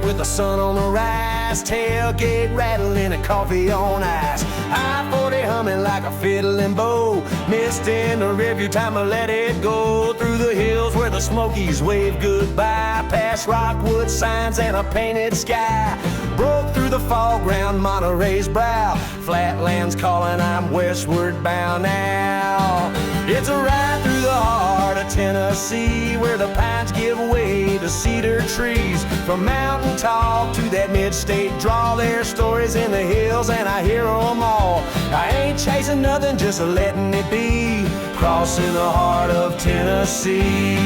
with the sun on the rise, tailgate rattling and coffee on ice. I-40 humming like a fiddling bow, mist in the rearview, time to let it go. Through the hills where the Smokies wave goodbye, past rockwood signs and a painted sky. Broke through the fog round Monterey's brow, flatlands calling, I'm westward bound now. It's a ride through the heart of Tennessee, where the pines give way to cedar trees. From mountain top to that mid-state draw, there's stories in the hills and I hear them all. I ain't chasing nothing, just letting it be, crossing the heart of Tennessee.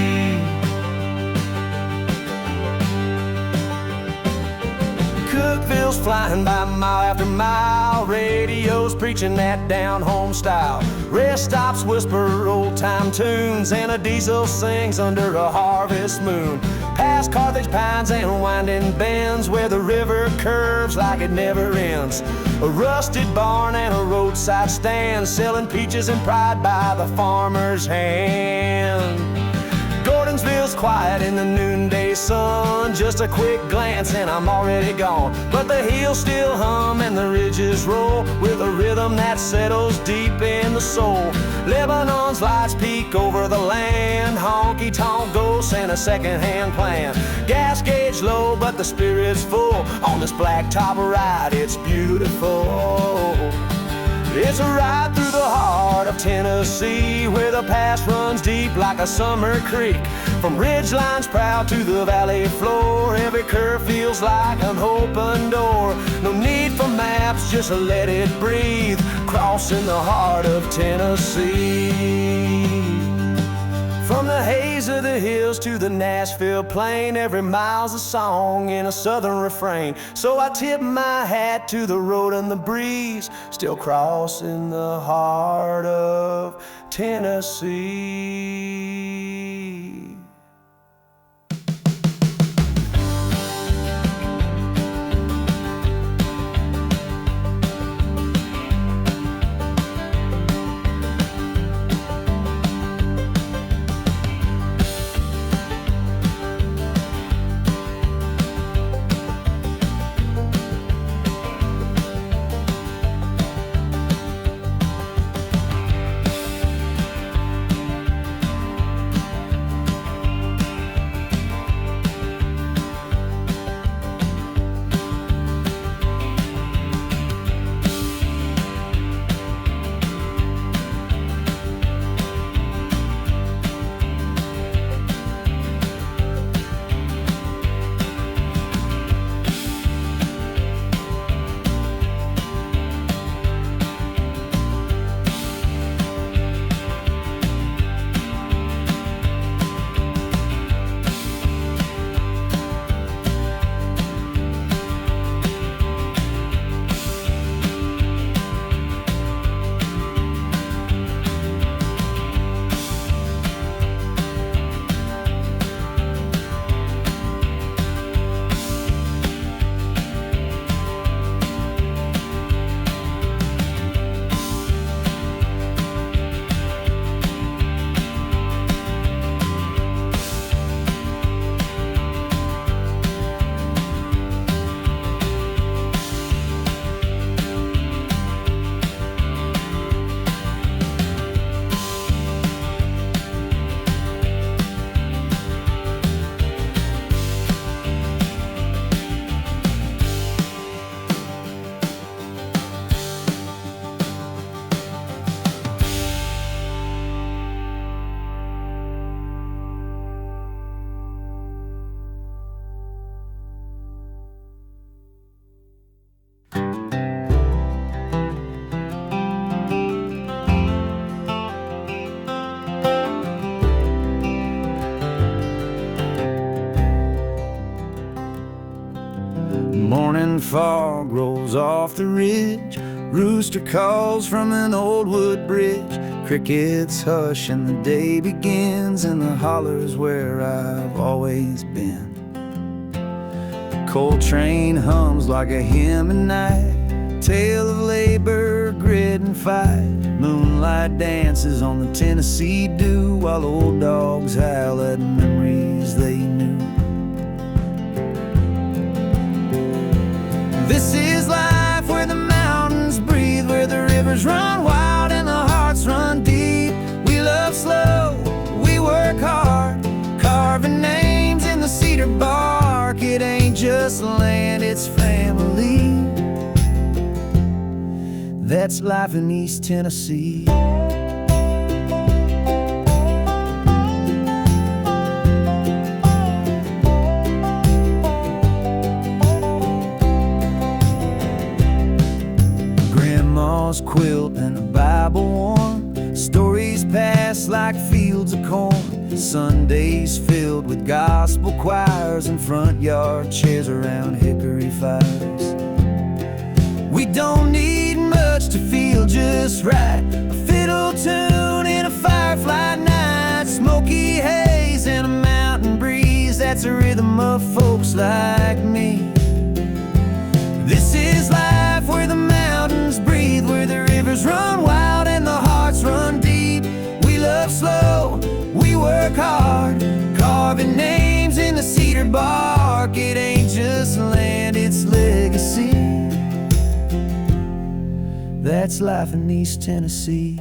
Cookville's flying by mile after mile, radios preaching that down-home style. Rest stops whisper old-time tunes, and a diesel sings under a harvest moon. Past Carthage pines and winding bends, where the river curves like it never ends. A rusted barn and a roadside stand, selling peaches and pride by the farmer's hand. Gordonsville's quiet in the noonday sun, just a quick glance and I'm already gone. But the hills still hum and the ridges roll, with a rhythm that settles deep in the soul. Lebanon's lights peek over the land, honky-tonk ghosts and a second-hand plan. Gas gauge low, but the spirit's full, on this blacktop ride, it's beautiful. It's a ride through the heart of Tennessee, where the past runs deep like a summer creek. From ridgelines proud to the valley floor, every curve feels like an open door. No need for maps, just let it breathe, crossing the heart of Tennessee. From the haze of the hills to the Nashville plain, every mile's a song in a southern refrain. So I tip my hat to the road and the breeze, still crossing the heart of Tennessee. Morning fog rolls off the ridge, rooster calls from an old wood bridge. Crickets hush and the day begins, and the holler's where I've always been. The coal train hums like a hymn at night, tale of labor, grit and fight. Moonlight dances on the Tennessee dew, while old dogs howl at memories they knew. and its family. That's life in East Tennessee. Grandma's quilt and a Bible warm, stories pass like fields of corn, Sundays filled with gospel choirs and front yard chairs around hickory fires. We don't need much to feel just right, a fiddle tune in a firefly night, smoky haze and a mountain breeze, that's a rhythm of folks like me. This is life where the mountains breathe, where the rivers run wild and the hearts run deep. We love slow, we work hard, carving names in the cedar bark. It ain't just land, it's legacy. That's life in East Tennessee.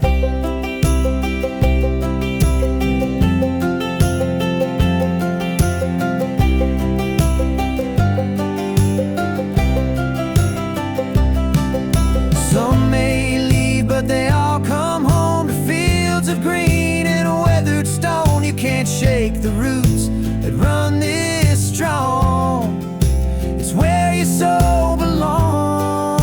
Some may leave, but they all come home to fields of green and a weathered stone. You can't shake the roots that run this strong. It's where your soul belongs.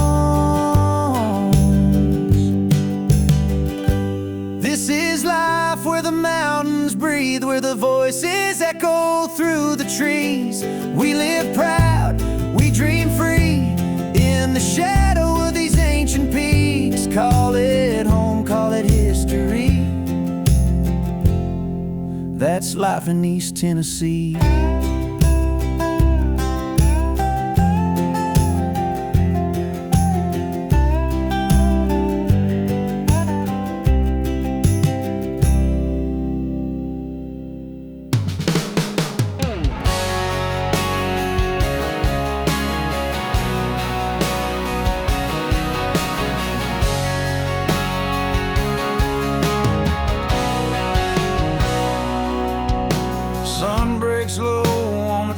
This is life where the mountains breathe, where the voices echo through the trees. We live proud, we dream free, in the shadow of these ancient peaks. Call it home, call it history. That's life in East Tennessee.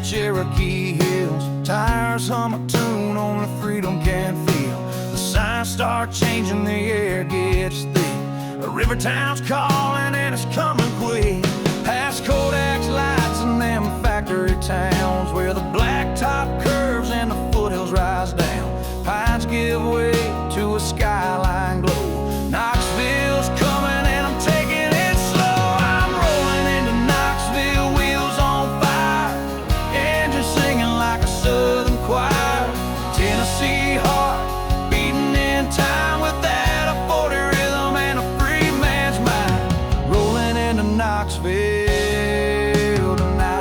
Cherokee hills, tires hum a tune only freedom can feel. The signs start changing, the air gets thick. A river town's calling and it's coming quick. Past Kodak's lights and them factory towns, where the blacktop curves and the foothills rise down. Pines give way to a skyline glow. Knoxville's coming and I'm taking it slow. I'm rolling into Knoxville, wheels on fire, engine singing like a southern choir. Tennessee heart beating in time with that a 40 rhythm and a free man's mind. Rolling into Knoxville tonight.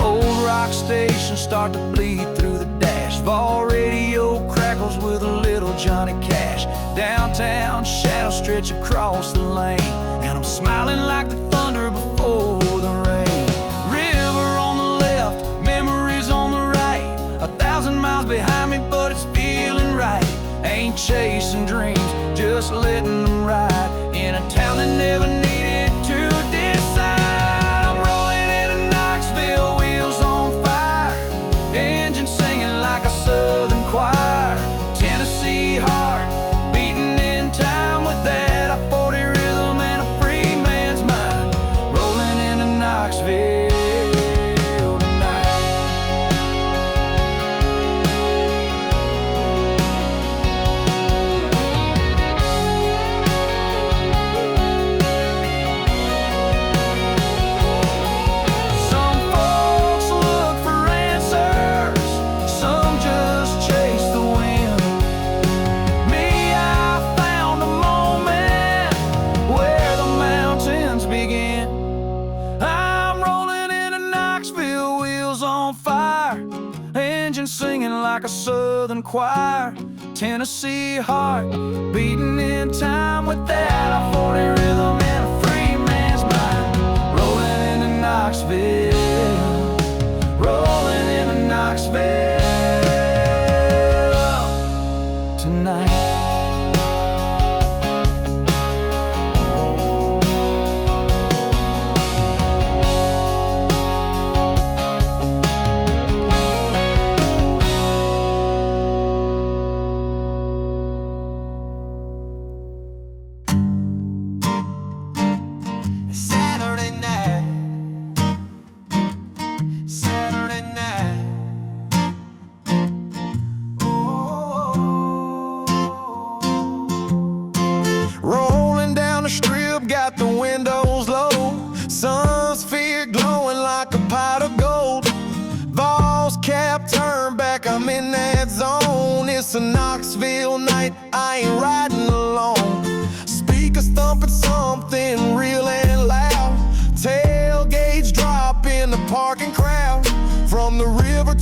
Old rock stations start to bleed through the dash. Fall radio crackles with a little Johnny Cash. Downtown shadows stretch across the lane, and I'm smiling like the thunder before the rain. River on the left, memories on the right. 1,000 miles behind me, but it's feeling right. Ain't chasing dreams, just letting them ride in a town that never needed to decide. I'm rolling into Knoxville, wheels on fire, engine singing like a southern choir. Tennessee heart beating in time with that a 40 rhythm and a free man's mind. Rolling into Knoxville tonight. Some folks look for answers, some just chase the wind. Me, I found a moment where the mountains begin. I'm rolling into Knoxville, wheels on fire, engine singing like a southern choir. Tennessee heart beating in time with that a 40 rhythm and a free man's mind. Rolling into Knoxville, rolling into Knoxville tonight.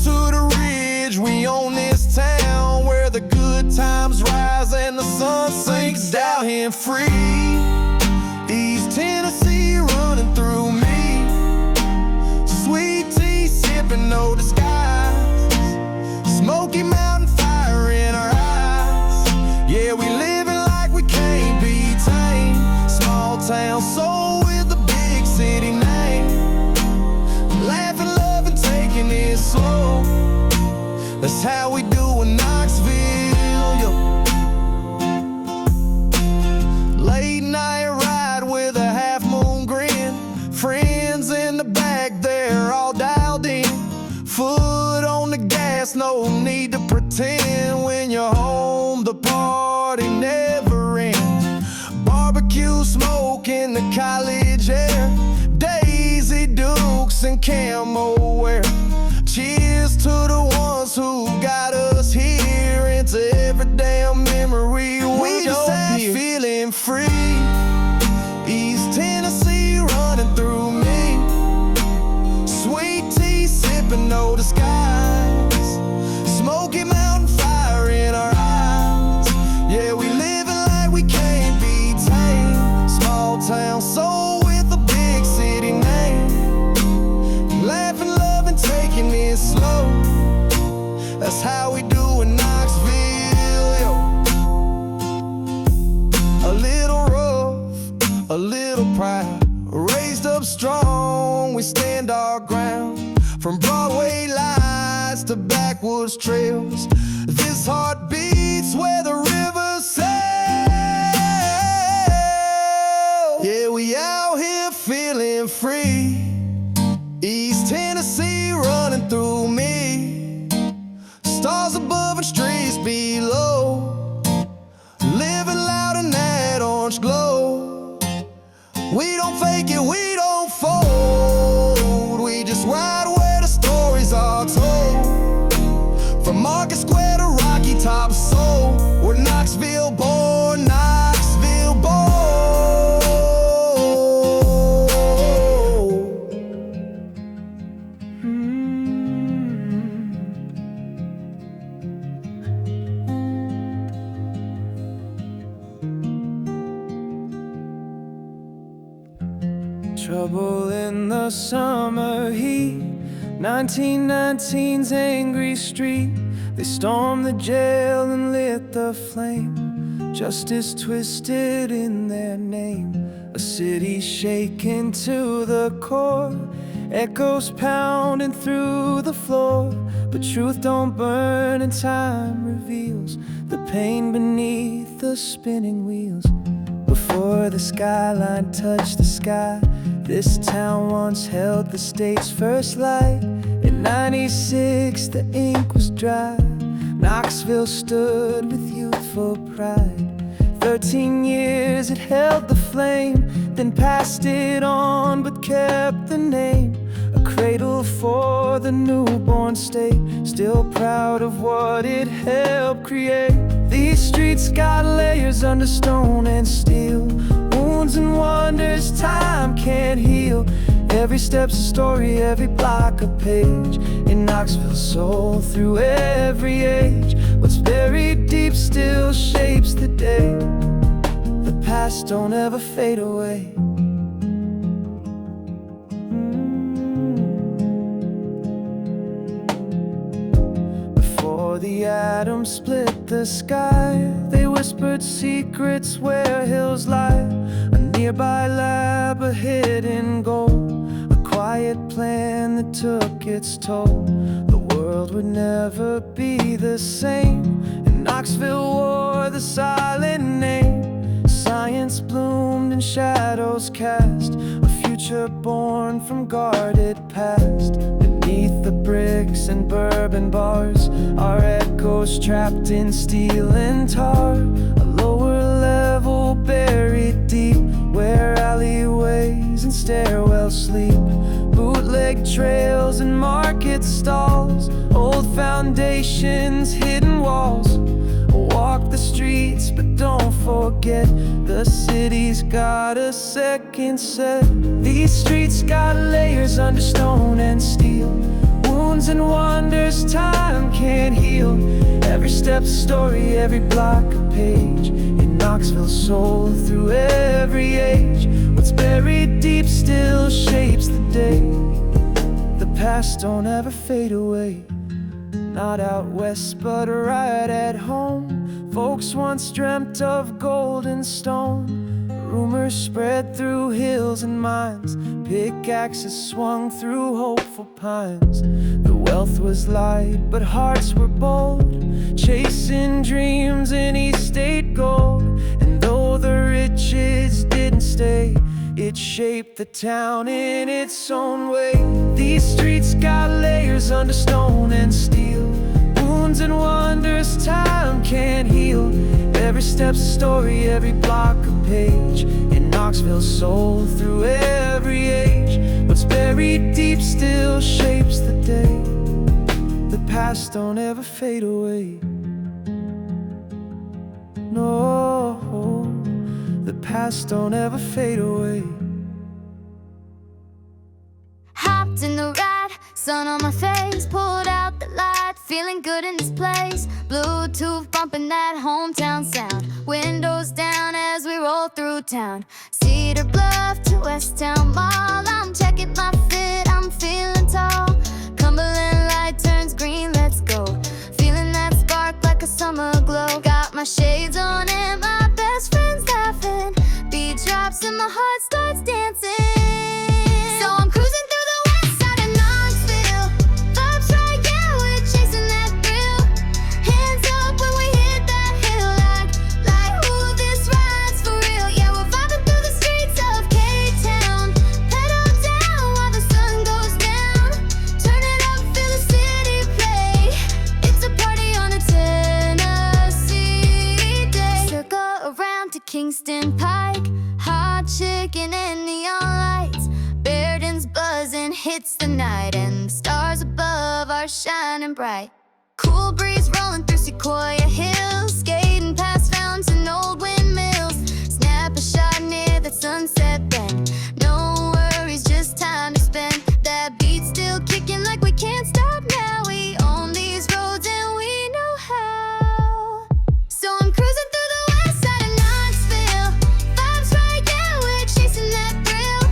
to the ridge, we own this town where the good times rise and the sun sinks down here free. East Tennessee running through me, sweet tea sipping, no disguise, Smoky Mountain fire in our eyes. Yeah, we living like we can't be tamed. Small town soul with a big city name, laughing, loving, taking it slow. That's how we do in Knoxville, yo. Late night ride with a half moon grin, friends in the back, they're all dialed in. Foot on the gas, no need to pretend. When you're home, the party never ends. Barbecue smoke in the college air, Daisy Dukes and camo wear. Cheers to the ones who got us here, into every damn memory. We just had feeling free. East Tennessee running through me, sweet tea sipping, no disguise, Smoky Mountain fire in our eyes. Yeah, we living like we can't be tamed. Small town soul with a big city name, laughing, loving, taking it slow. That's how we do in Knoxville, yo. A little rough, a little proud, raised up strong, we stand our ground. From Broadway lights to backwoods trails, this heart beats where the river sails. Yeah, we out here feeling free. East Tennessee running through me, stars above and streets below, living loud in that orange glow. We don't fake it, we don't fold, we just ride where the stories are told. From Market Square to Rocky Top Soul, we're Knoxville born, Knoxville born. Trouble in the summer heat, 1919's angry street. They stormed the jail and lit the flame, justice twisted in their name. A city shaken to the core, echoes pounding through the floor. But truth don't burn and time reveals the pain beneath the spinning wheels. Before the skyline touched the sky, this town once held the state's first light. In '96 the ink was dry, Knoxville stood with youthful pride. 13 years it held the flame, then passed it on but kept the name. A cradle for the newborn state, still proud of what it helped create. These streets got layers under stone and steel, wounds and wonders time can't heal. Every step's a story, every block a page. In Knoxville's soul through every age, what's buried deep still shapes the day. The past don't ever fade away. Before the atom split the sky, they whispered secrets where hills lie. A nearby lab, a hidden goal, a quiet plan that took its toll. The world would never be the same, and Knoxville wore the silent name. Science bloomed and shadows cast, a future born from guarded past. Beneath the bricks and bourbon bars, our echoes trapped in steel and tar. A lower level buried deep, where alleyways and stairwells sleep. Bootleg trails and market stalls, old foundations, hidden walls. Walk the streets, but don't forget, the city's got a second set. These streets got layers under stone and steel, wounds wounds and wonders time can't heal. Every step's a story, every block a page. In Knoxville's soul through every age. What's buried deep still shapes the day. The past don't ever fade away. Not out west but right at home. Folks once dreamt of gold and stone. Rumors spread through hills and mines. Pickaxes swung through hopeful pines. The wealth was light but hearts were bold, chasing dreams in Interstate gold. And though the riches didn't stay, it shaped the town in its own way. These streets got layers under stone and steel. Wounds and wonders time can't heal. Every step's a story, every block a page. In Knoxville's soul through every age. What's buried deep still shapes the day. The past don't ever fade away. No, the past don't ever fade away. Hopped in the ride, sun on my face, pulled out the light, feeling good in this place. Bluetooth bumping that hometown sound, windows down as we roll through town. Cedar Bluff to West Town Mall, I'm checking my fit, I'm feeling tall. Cumberland light turns green, let's go. Feeling that spark like a summer glow. Got my shades on and my best friend's laughing. Beat drops and my heart starts dancing. So I'm cruising through the west side of Knoxville. Vibes right, yeah, we're chasing that thrill. Hands up when we hit that hill, like ooh, this ride's for real. Yeah, we're vibing through the streets of K-Town. Pedal down while the sun goes down. Turn it up, feel the city play. It's a party on a Tennessee day. Circle around to Kingston Pike, hot chicken and neon lights. Bearden's buzzing hits the night, and the stars above are shining bright. Cool breeze rolling through Sequoia Hills, skating past fountains and old windmills. Snap a shot near that sunset bend. No worries, just time to spend. That beat still kicking like we can't stop now. We own these roads and we know how. So I'm cruising through the west side of Knoxville. Vibes right, yeah, we're chasing that thrill.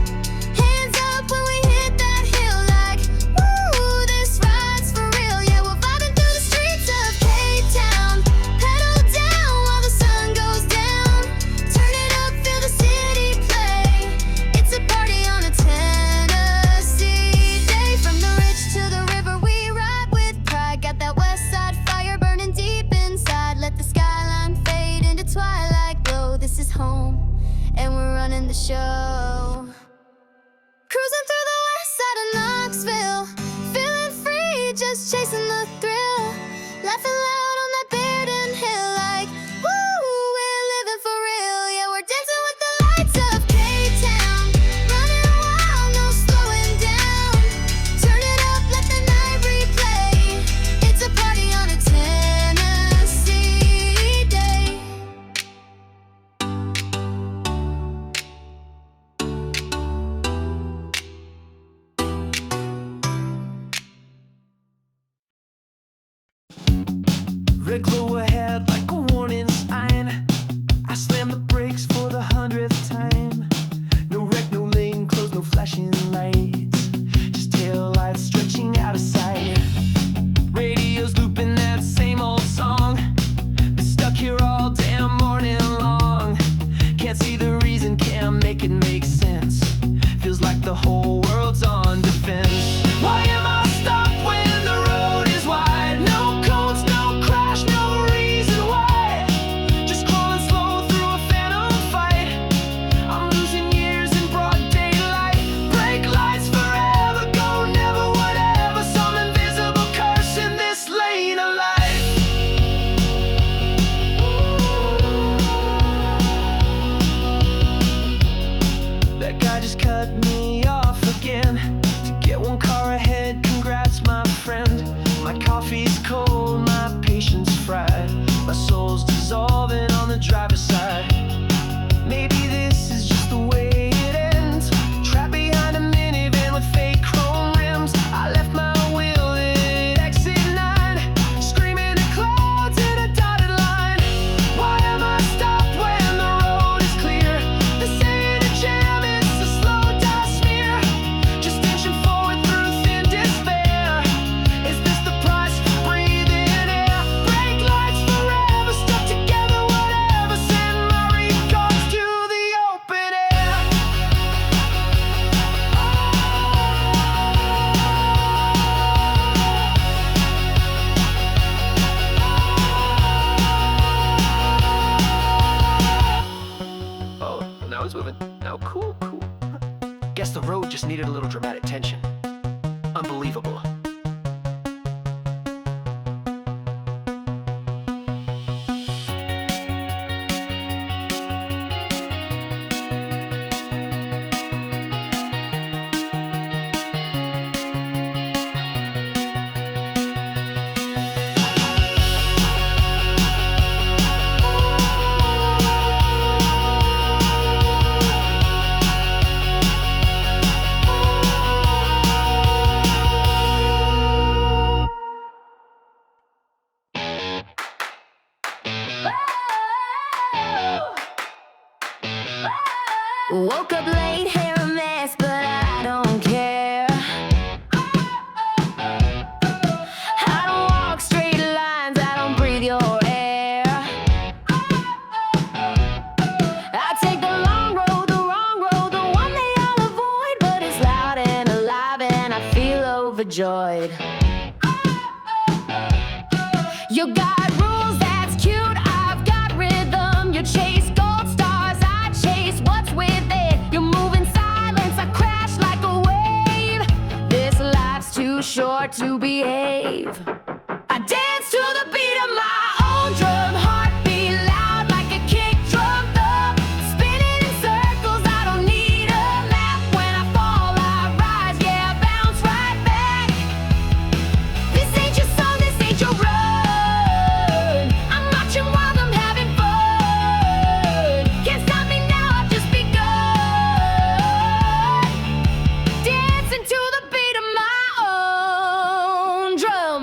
Hands up when we hit that hill, like ooh, this ride's for real. Yeah, we're vibing through the streets of K-Town. Pedal down while the sun goes down. Turn it up, feel the city play. It's a party on a Tennessee day. From the ridge to the river we ride with pride. Got that west side fire burning deep inside. Let the skyline fade into twilight glow. This is home and we're running the show. Cruising through the west side of Knoxville, feeling free, just chasing the thrill. Laughing loud on that Bearden Hill, like woo, we're living for real. Yeah, we're dancing with the lights of K-Town. Running wild, no slowing down. Turn it up, let the night replay. It's a party on a Tennessee day. Red glow ahead like a warning sign. I slam the brakes for the 100th time. No wreck, no lane closed, no flashing lights. Just tail lights stretching out of sight. Radio's looping that same old song. Been stuck here all damn morning long. Can't see the reason, can't make it make sense. Feels like the whole world's on defense. Why am I stopped when the road is wide? No cones, no crash, no reason why. Just crawling slow through a phantom fight. I'm losing years in broad daylight. Brake lights needed a little dramatic tension. Unbelievable. Woke up late, hair a mess, but I don't care. I don't walk straight lines, I don't breathe your air. I take the long road, the wrong road, the one they all avoid, but it's loud and alive and I feel overjoyed. You got rules, that's cute, I've got rhythm. You chase gold stars, I chase what's with it. You move in silence, I crash like a wave. This life's too short to behave. I dance to the beat of my own drum, heartbeat loud like a kick drum thump. Spinning in circles, I don't need a map. When I fall, I rise, yeah, bounce right back. This ain't your song, this ain't your run. I'm marching wild, I'm having fun. Can't stop me now, I've just begun. Dancing to the beat of my own drum.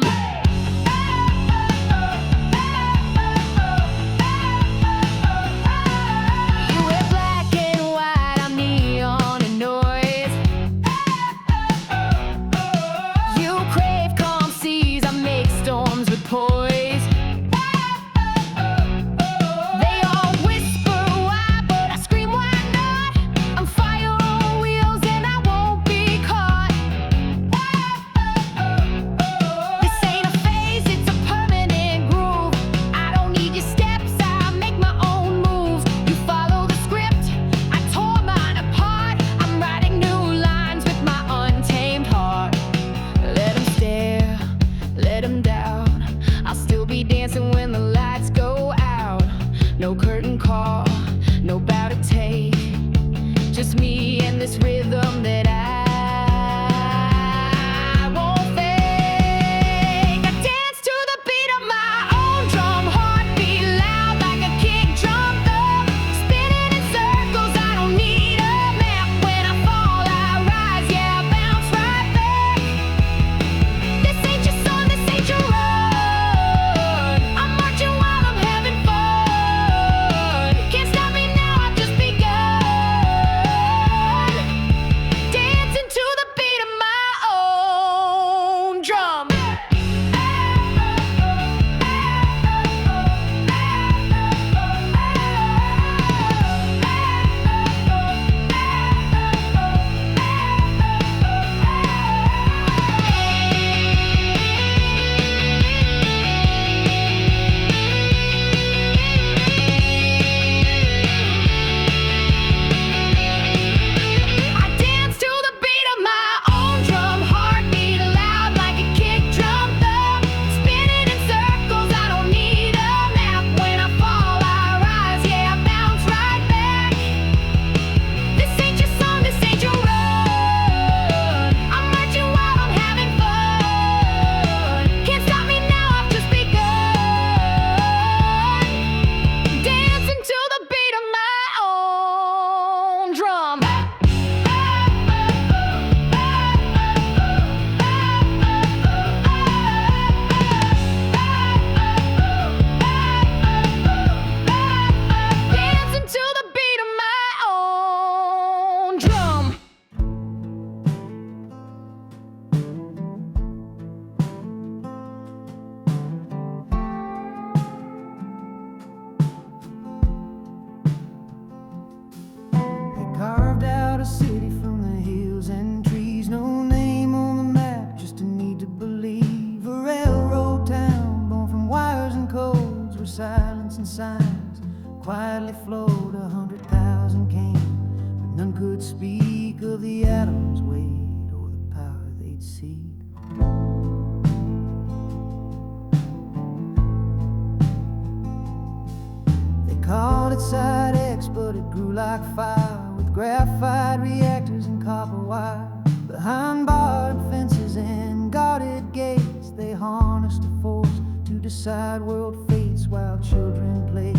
Roadside X, but it grew like fire, with graphite reactors and copper wire. Behind barred fences and guarded gates, they harnessed a force to decide world fates, while children played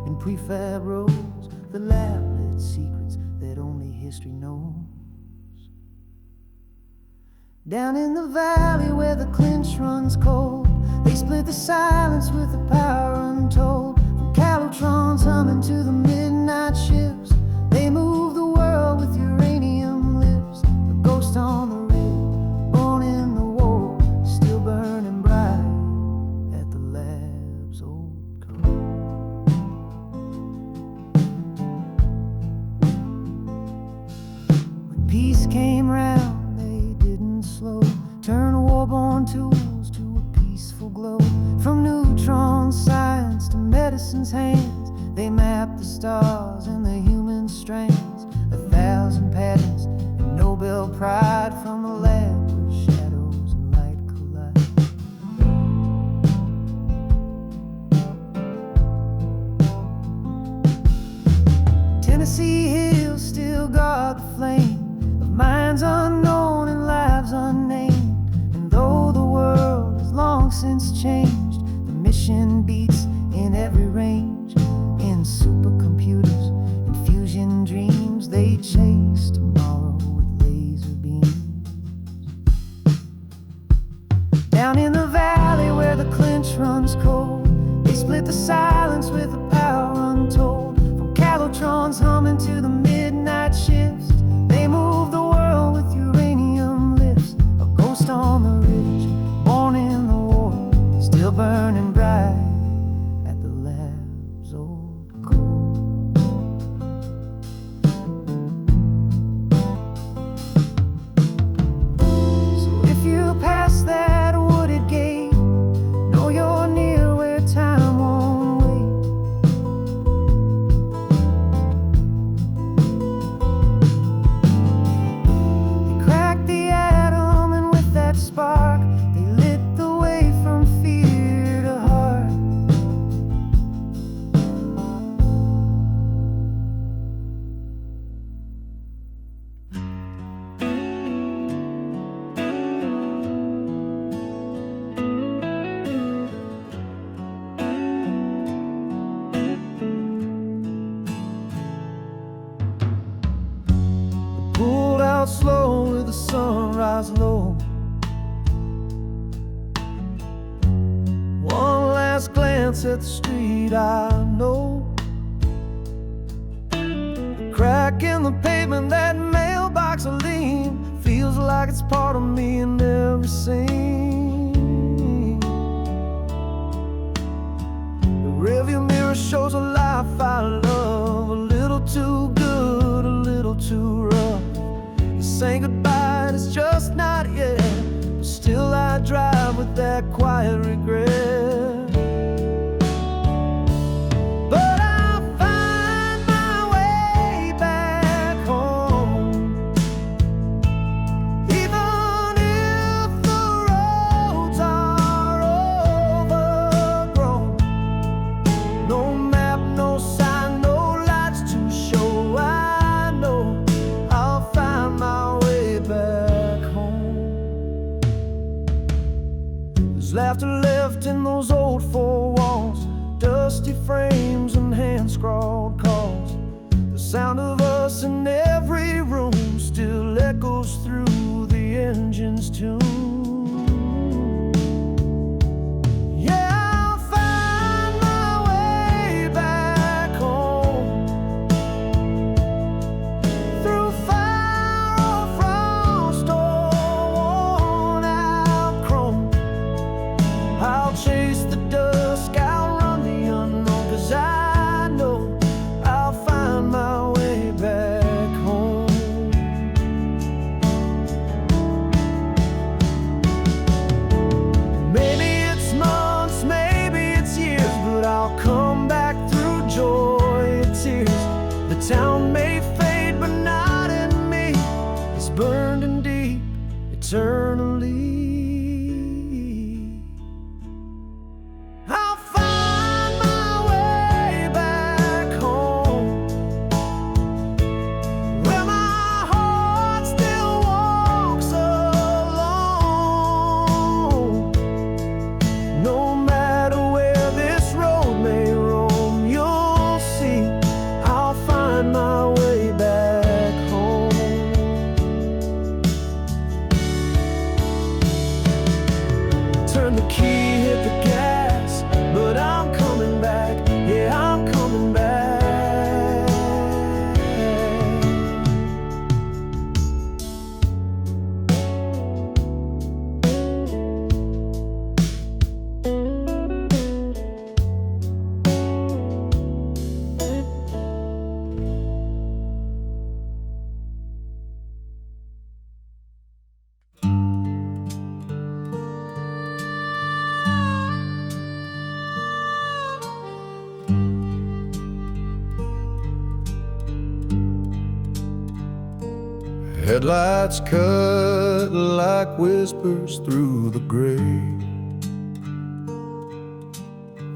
in prefab roads, the lab-lit secrets that only history knows. Down in the valley where the clinch runs cold, they split the silence with a power untold. From Calotrons humming to the midnight shifts, they move the world with uranium lips. A ghost on the ridge, born in the war, still burning bright at the lab's old core. When peace came round, slow, turn war-born tools to a peaceful glow. From neutron science to medicine's hands, they map the stars and the human strands. 1,000 patents and Nobel pride from the lab where shadows and light collide. Tennessee hills still guard the flame of minds unknown and lives unnamed. And though the world has long since changed, the mission beats in every range. In supercomputers and fusion dreams, they chase tomorrow with laser beams. Down in the valley where the clinch runs cold, they split the silence with a power untold. From Calotrons humming to the midnight shifts, they move the world with uranium lifts. A ghost on the ridge, born in the war, still burning bright at the lab's old core. So if you pass that wooded gate, know you're near where time won't wait. Spark, they lit the way from fear to heart. We pulled out slow with the sunrise low. One last glance at the street I know. The crack in the pavement, that mailbox a lean, feels like it's part of me in every scene. The rearview mirror shows a life I love, a little too good, a little too rough. Saying goodbye, it's just not yet. Still I drive with that quiet regret. But I'll find my way back home, even if the roads are overgrown. No map, no sign, no lights to show. I know I'll find my way back home. There's laughter left in those old four walls, dusty frames and hand-scrawled calls. The sound of us in every room still echoes through the engine's tune. Yeah, I'll find my way back home, through fire or frost or worn-out chrome. I'll chase the dusk, I'll run the unknown, 'cause I know I'll find my way back home. Maybe it's months, maybe it's years, but I'll come back through joy and tears. The town may fade, but not in me. It's burned in deep, eternally. I'll find my way back home. turn the key, hit the gas, but I'm coming back, yeah, I'm coming back. Headlights cut like whispers through the gray.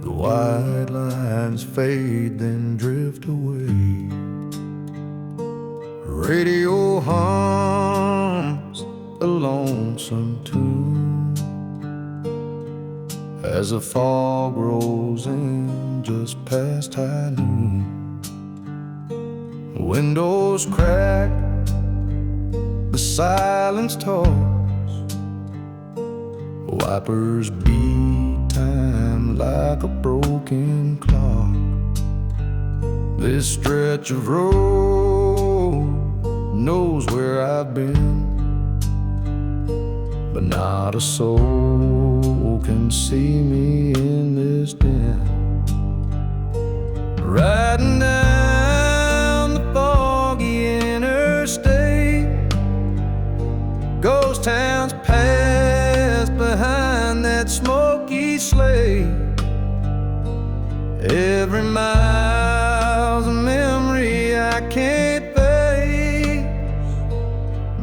The white lines fade, then drift away. Radio hums a lonesome tune as the fog rolls in just past high noon. Windows crack, the silence talks, wipers beat time like a broken clock. This stretch of road knows where I've been, but not a soul can see me in this den. Riding down the foggy interstate, ghost towns pass behind that smoky sleigh. Every mile's a memory I can't face,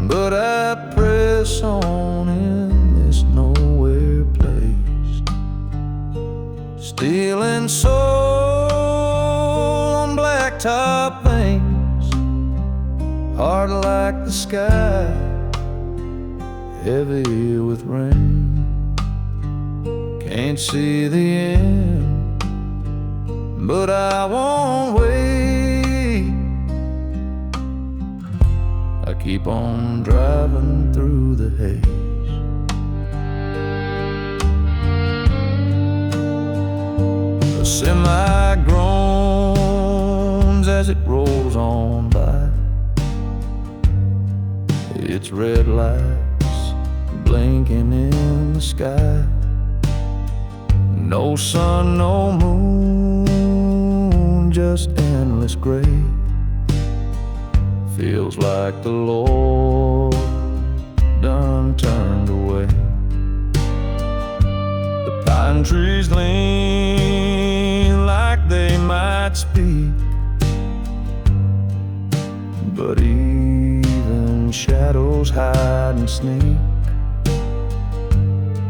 but I press on in this nowhere place. Stealing soul on blacktop things, hard like the sky, heavy with rain. Can't see the end, but I won't wait. I keep on driving through the haze. A semi groans as it rolls on by. Its red lights blinking in the sky. No sun, no moon, just endless gray. Feels like the Lord done turned away. The pine trees lean like they might speak, but even shadows hide and sneak.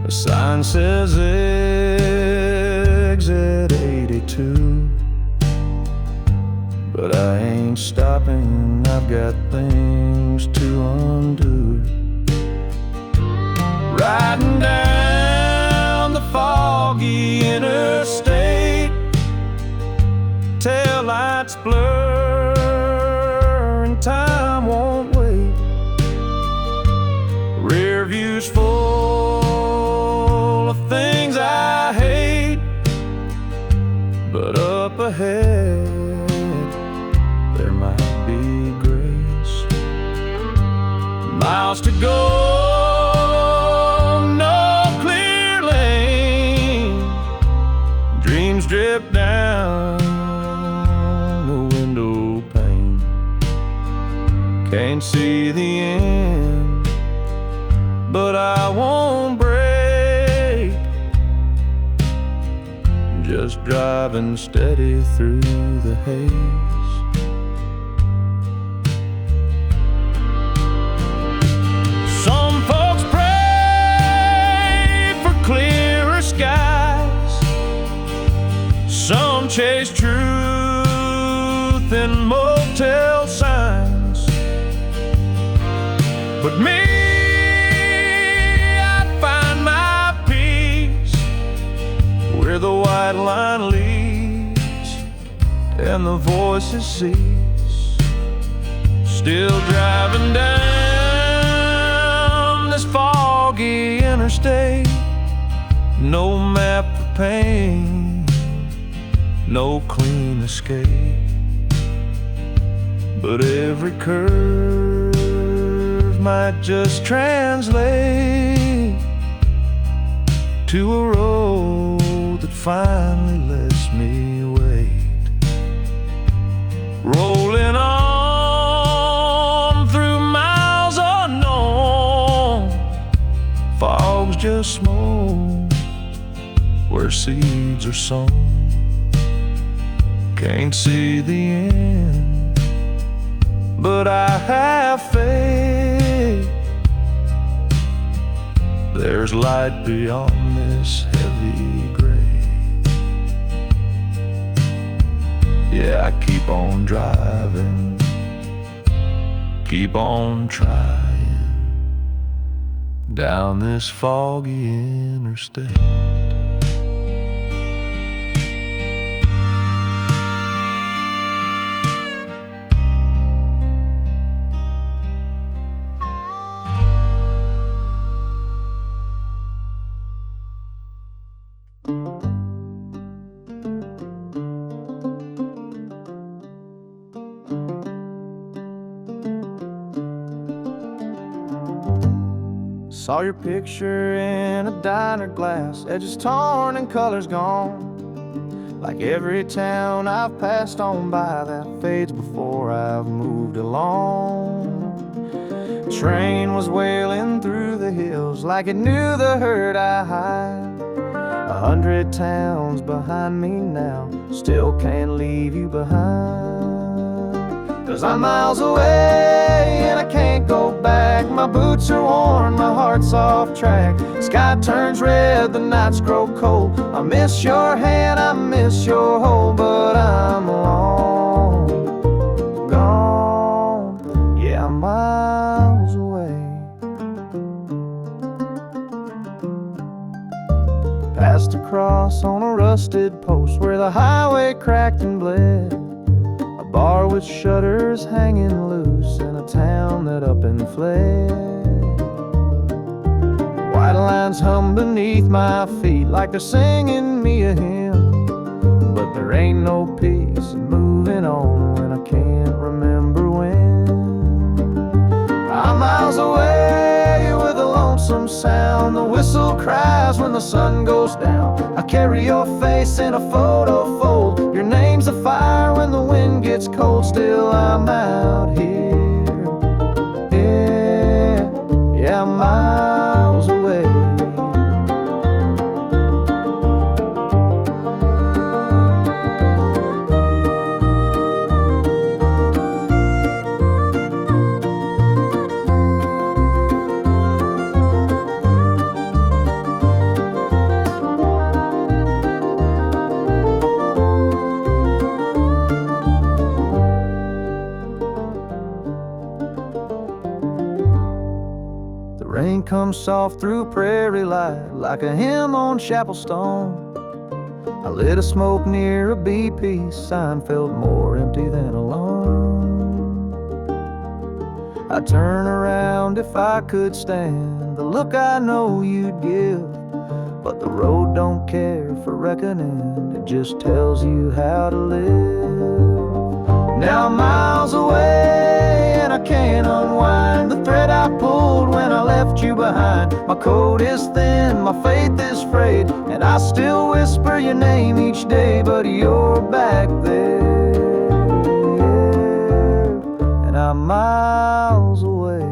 A sign says exit 82, but I ain't stopping, I've got things to undo. Riding down the foggy interstate, taillights blur and time won't wait. Rear view's full of things I hate, but up ahead there might be grace. Miles to go, no clear lane. Dreams drip down the window pane. Can't see the end, but I won't break. Just driving steady through the haze. Some folks pray for clearer skies, some chase truth in motel signs, but me, where the white line leads and the voices cease. Still driving down this foggy interstate, No map of pain, no clean escape, but every curve might just translate to a road that finally lets me wait. Rolling on through miles unknown, fog's just smoke where seeds are sown. Can't see the end, but I have faith. There's light beyond this heavy gray. Yeah, I keep on driving, keep on trying down this foggy interstate. Saw your picture in a diner glass, edges torn and colors gone. Like every town I've passed on by that fades before I've moved along. Train was wailing through the hills like it knew the hurt I hide. 100 towns behind me now, still can't leave you behind. 'Cause I'm miles away and I can't go back. My boots are worn, my heart's off track. Sky turns red, the nights grow cold. I miss your hand, I miss your hold, but I'm long gone. Yeah, I'm miles away. Passed across on a rusted post where the highway cracked and bled. Bar with shutters hanging loose in a town that up and fled. White lines hum beneath my feet like they're singing me a hymn. But there ain't no peace in moving on when I can't remember when. I'm miles away with a lonesome sound. The whistle cries when the sun goes down. I carry your face in a photo fold. Your name's a fire when the wind gets cold. Still I'm out here, yeah, I'm miles away. Rain comes soft through prairie light like a hymn on chapel stone. I lit a smoke near a BP sign, felt more empty than alone. I'd turn around if I could stand the look I know you'd give, but the road don't care for reckoning, it just tells you how to live. Now I'm miles away and I can't unwind the thread I pulled when I left you behind. My coat is thin, my faith is frayed, and I still whisper your name each day, but you're back there, and I'm miles away.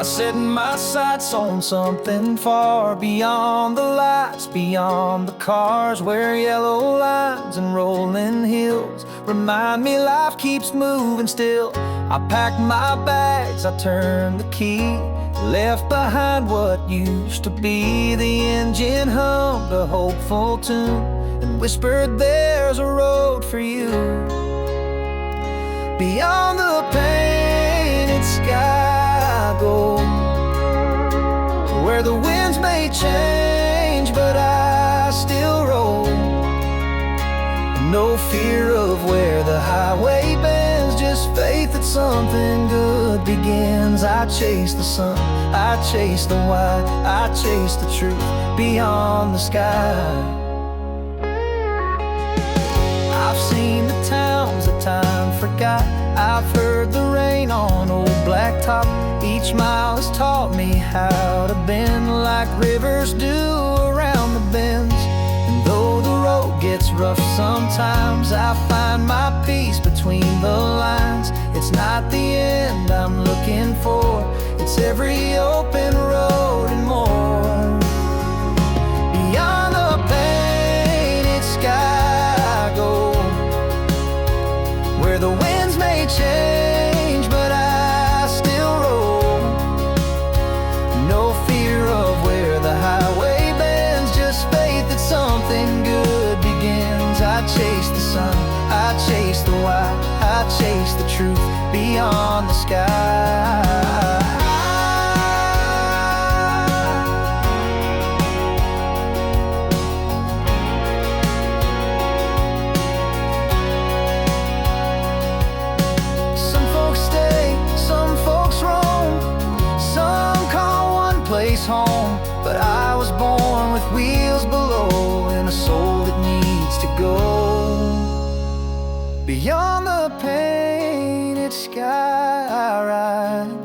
Setting my sights on something far beyond the lights, beyond the cars, where yellow lines and rolling hills remind me life keeps moving still. I packed my bags, I turned the key, left behind what used to be. The engine hummed a hopeful tune and whispered there's a road for you. beyond the painted sky gold, where the winds may change, but I still roll. No fear of where the highway bends, just faith that something good begins. I chase the sun, I chase the why, I chase the truth beyond the sky. I've seen the towns that time forgot, I've heard the rain on old blacktop. Each mile has taught me how to bend like rivers do around the bends. And though the road gets rough sometimes, I find my peace between the lines. It's not the end I'm looking for, it's every open road and more. Beyond the painted sky gold, where the winds may change, but I still roll. No fear of where the highway bends, just faith that something good begins. I chase the sun, I chase the why, I chase the truth beyond the sky. Home, but I was born with wheels below and a soul that needs to go beyond the painted sky. I ride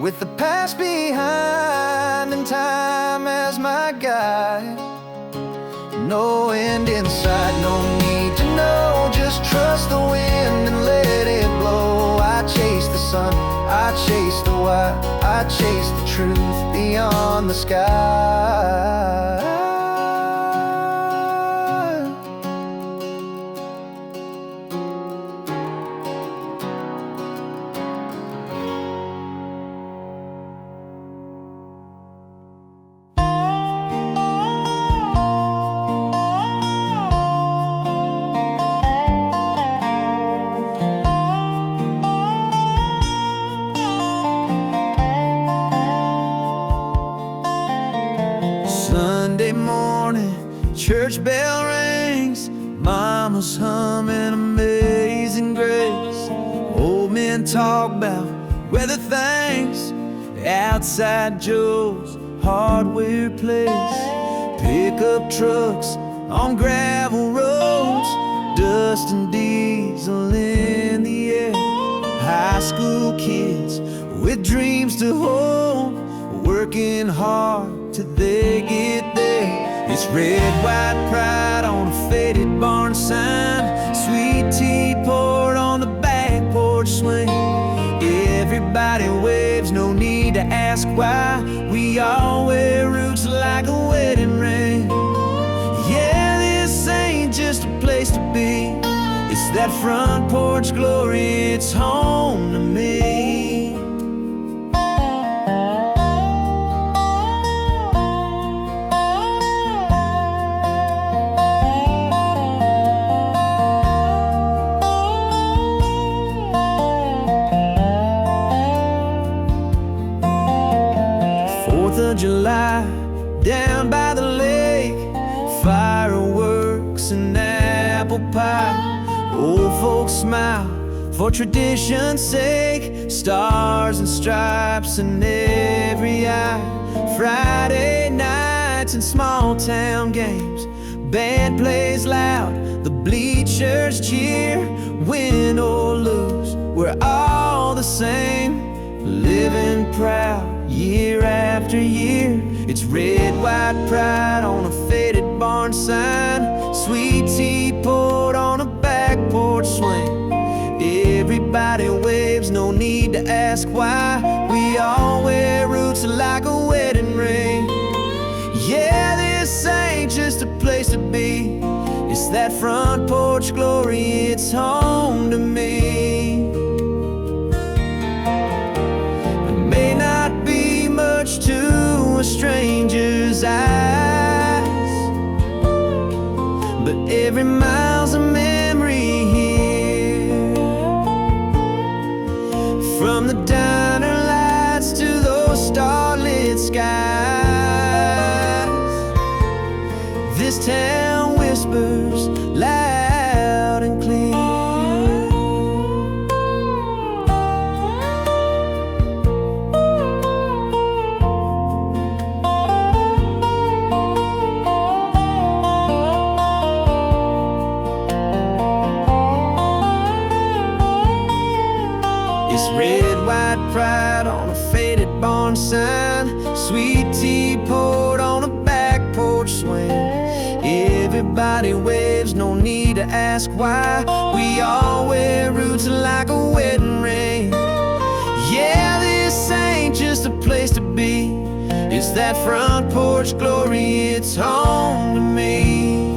with the past behind and time as my guide. No end in sight, no need to know, just trust the wind and let it blow. I chase the sun, I chase the why, I chase the truth beyond the sky. Church bell rings, mama's humming Amazing Grace. Old men talk about weather things, outside Joe's hardware place. Pickup trucks on gravel roads, dust and diesel in the air. High school kids with dreams to hold, working hard till they get there. It's red, white pride on a faded barn sign, sweet tea poured on the back porch swing. Everybody waves, no need to ask why. We all wear roots like a wedding ring. Yeah, this ain't just a place to be, it's that front porch glory, it's home to me. 4th of July, down by the lake, fireworks and apple pie. Old folks smile for tradition's sake, stars and stripes in every eye. Friday nights and small town games, band plays loud, the bleachers cheer. Win or lose, we're all the same, living proud year after year. It's red, white pride on a faded barn sign, sweet tea poured on a back porch swing. Everybody waves, no need to ask why. We all wear roots like a wedding ring. Yeah, this ain't just a place to be, it's that front porch glory, it's home to me. It may not be much to a stranger's eyes, but every mile's a memory here. this town whispers loud and clear. It's red, white pride on a faded barn sign, sweet tea poured on a back porch swing. Everybody waves, no need to ask why. We all wear roots like a wedding ring. Yeah, this ain't just a place to be, it's that front porch glory, it's home to me.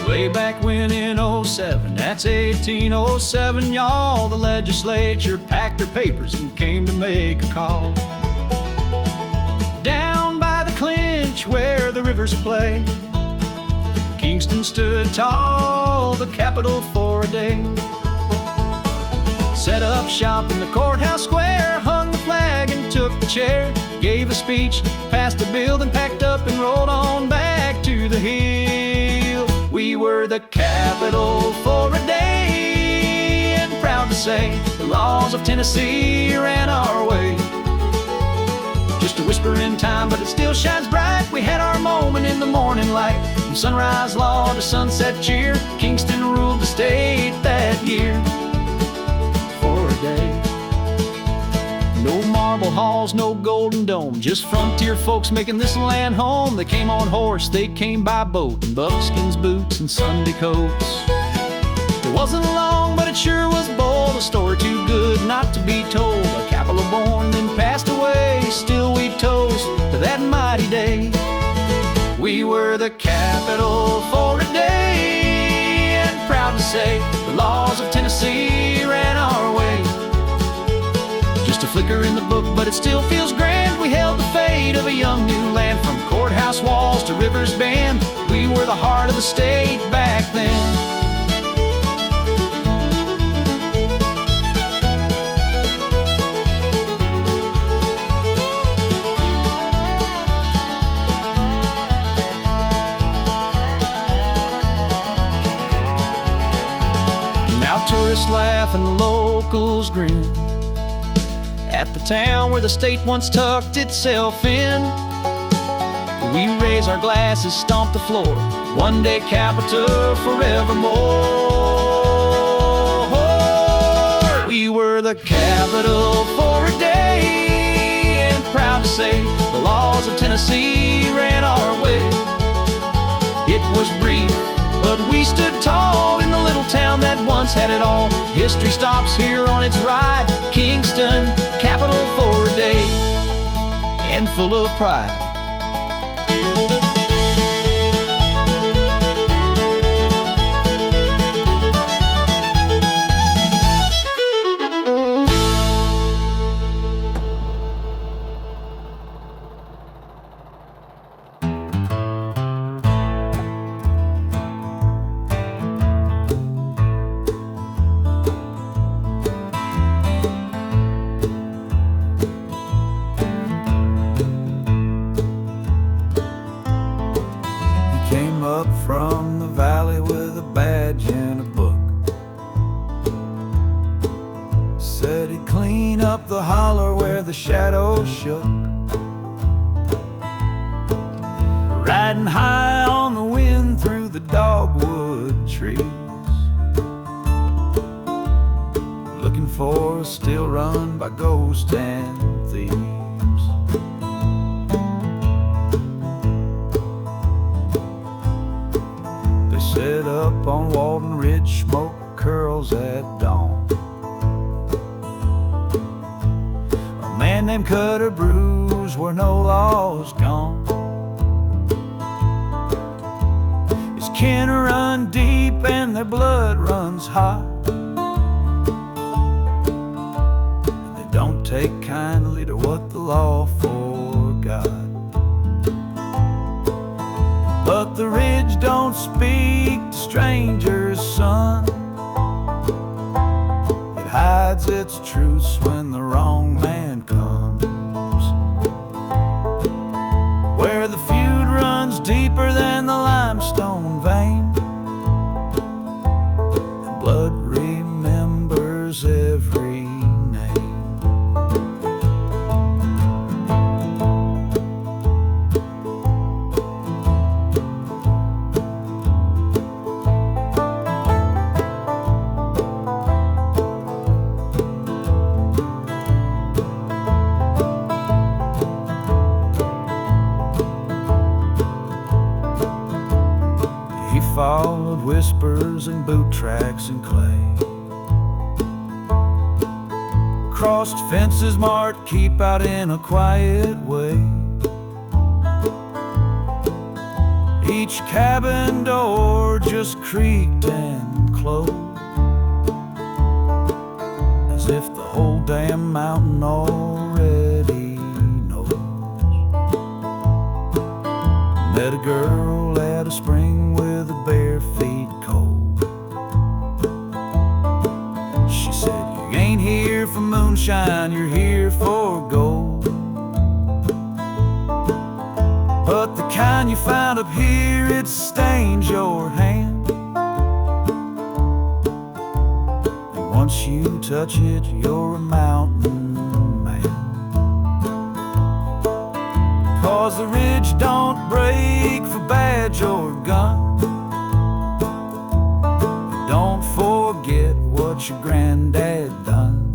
Way back when in '07, that's 1807, y'all, the legislature packed their papers and came to make a call. Down by the clinch where the rivers play, Kingston stood tall, the capital for a day. Set up shop in the courthouse square, hung the flag and took the chair, gave a speech, passed a bill, then packed up and rolled on back to the hill. We were the capital for a day, and proud to say the laws of Tennessee ran our way. Just a whisper in time, but it still shines bright. We had our moment in the morning light. From sunrise law to sunset cheer, Kingston ruled the state that year. For a day. No marble halls, no golden dome, just frontier folks making this land home. They came on horse, they came by boat, in buckskins boots and Sunday coats. It wasn't long, but it sure was bold, a story too good not to be told. A capital born, then passed away, still we toast to that mighty day. We were the capital for a day, and proud to say the laws of Tennessee ran our way. Just a flicker in the book, but it still feels grand. We held the fate of a young new land, from courthouse walls to rivers bend. We were the heart of the state back then. Now tourists laugh and the locals grin at the town where the state once tucked itself in. We raise our glasses, stomp the floor, one day capital forevermore. We were the capital for a day, and proud to say the laws of Tennessee ran our way. It was brief, but we stood tall in the little town that once had it all. History stops here on its ride. Kingston, capital for a day, and full of pride. Up from the valley with a badge and a book. Said he'd clean up the holler where the shadows shook. Riding high on the wind through the dogwood trees, looking for a still run by ghosts and thieves. Set up on Walden Ridge, smoke curls at dawn. A man named Cutter Brews, where no law's gone. His kin run deep and their blood runs hot. They don't take kindly to what the law forgot. But the ridge don't speak to strangers, son. It hides its truths when the wrong man comes. Where the feud runs deeper than the limestone vein, and blood remembers every name. Followed whispers and boot tracks and clay. Crossed fences marked keep out in a quiet way. Each cabin door just creaked and closed, as if the whole damn mountain already knows. Met a girl at a spring with a bare feet cold. She said, "You ain't here for moonshine, you're here for gold. But the kind you found up here, it stains your hand. And once you touch it, you're a mountain man. 'Cause the ridge don't break for badge or gun. Don't forget what your granddad done.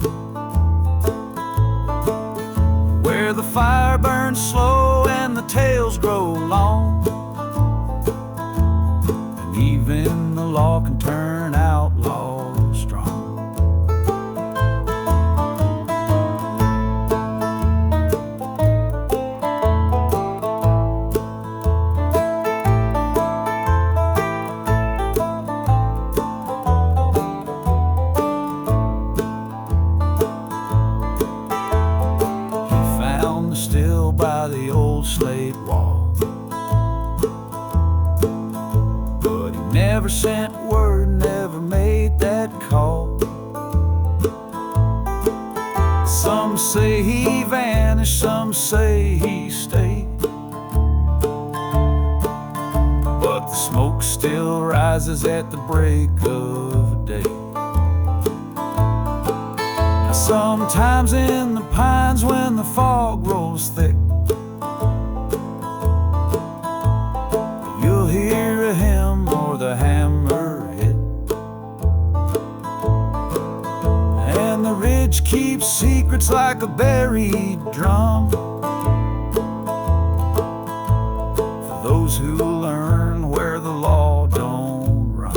Where the fire burns slow and the tales grow long, and even the law can turn outlaw strong." By the old slate wall, but he never sent word, never made that call. Some say he vanished, some say he stayed, but the smoke still rises at the break of day. Sometimes in the pines when the fog rolls thick, you'll hear a hymn or the hammer hit. And the ridge keeps secrets like a buried drum, for those who learn where the law don't run.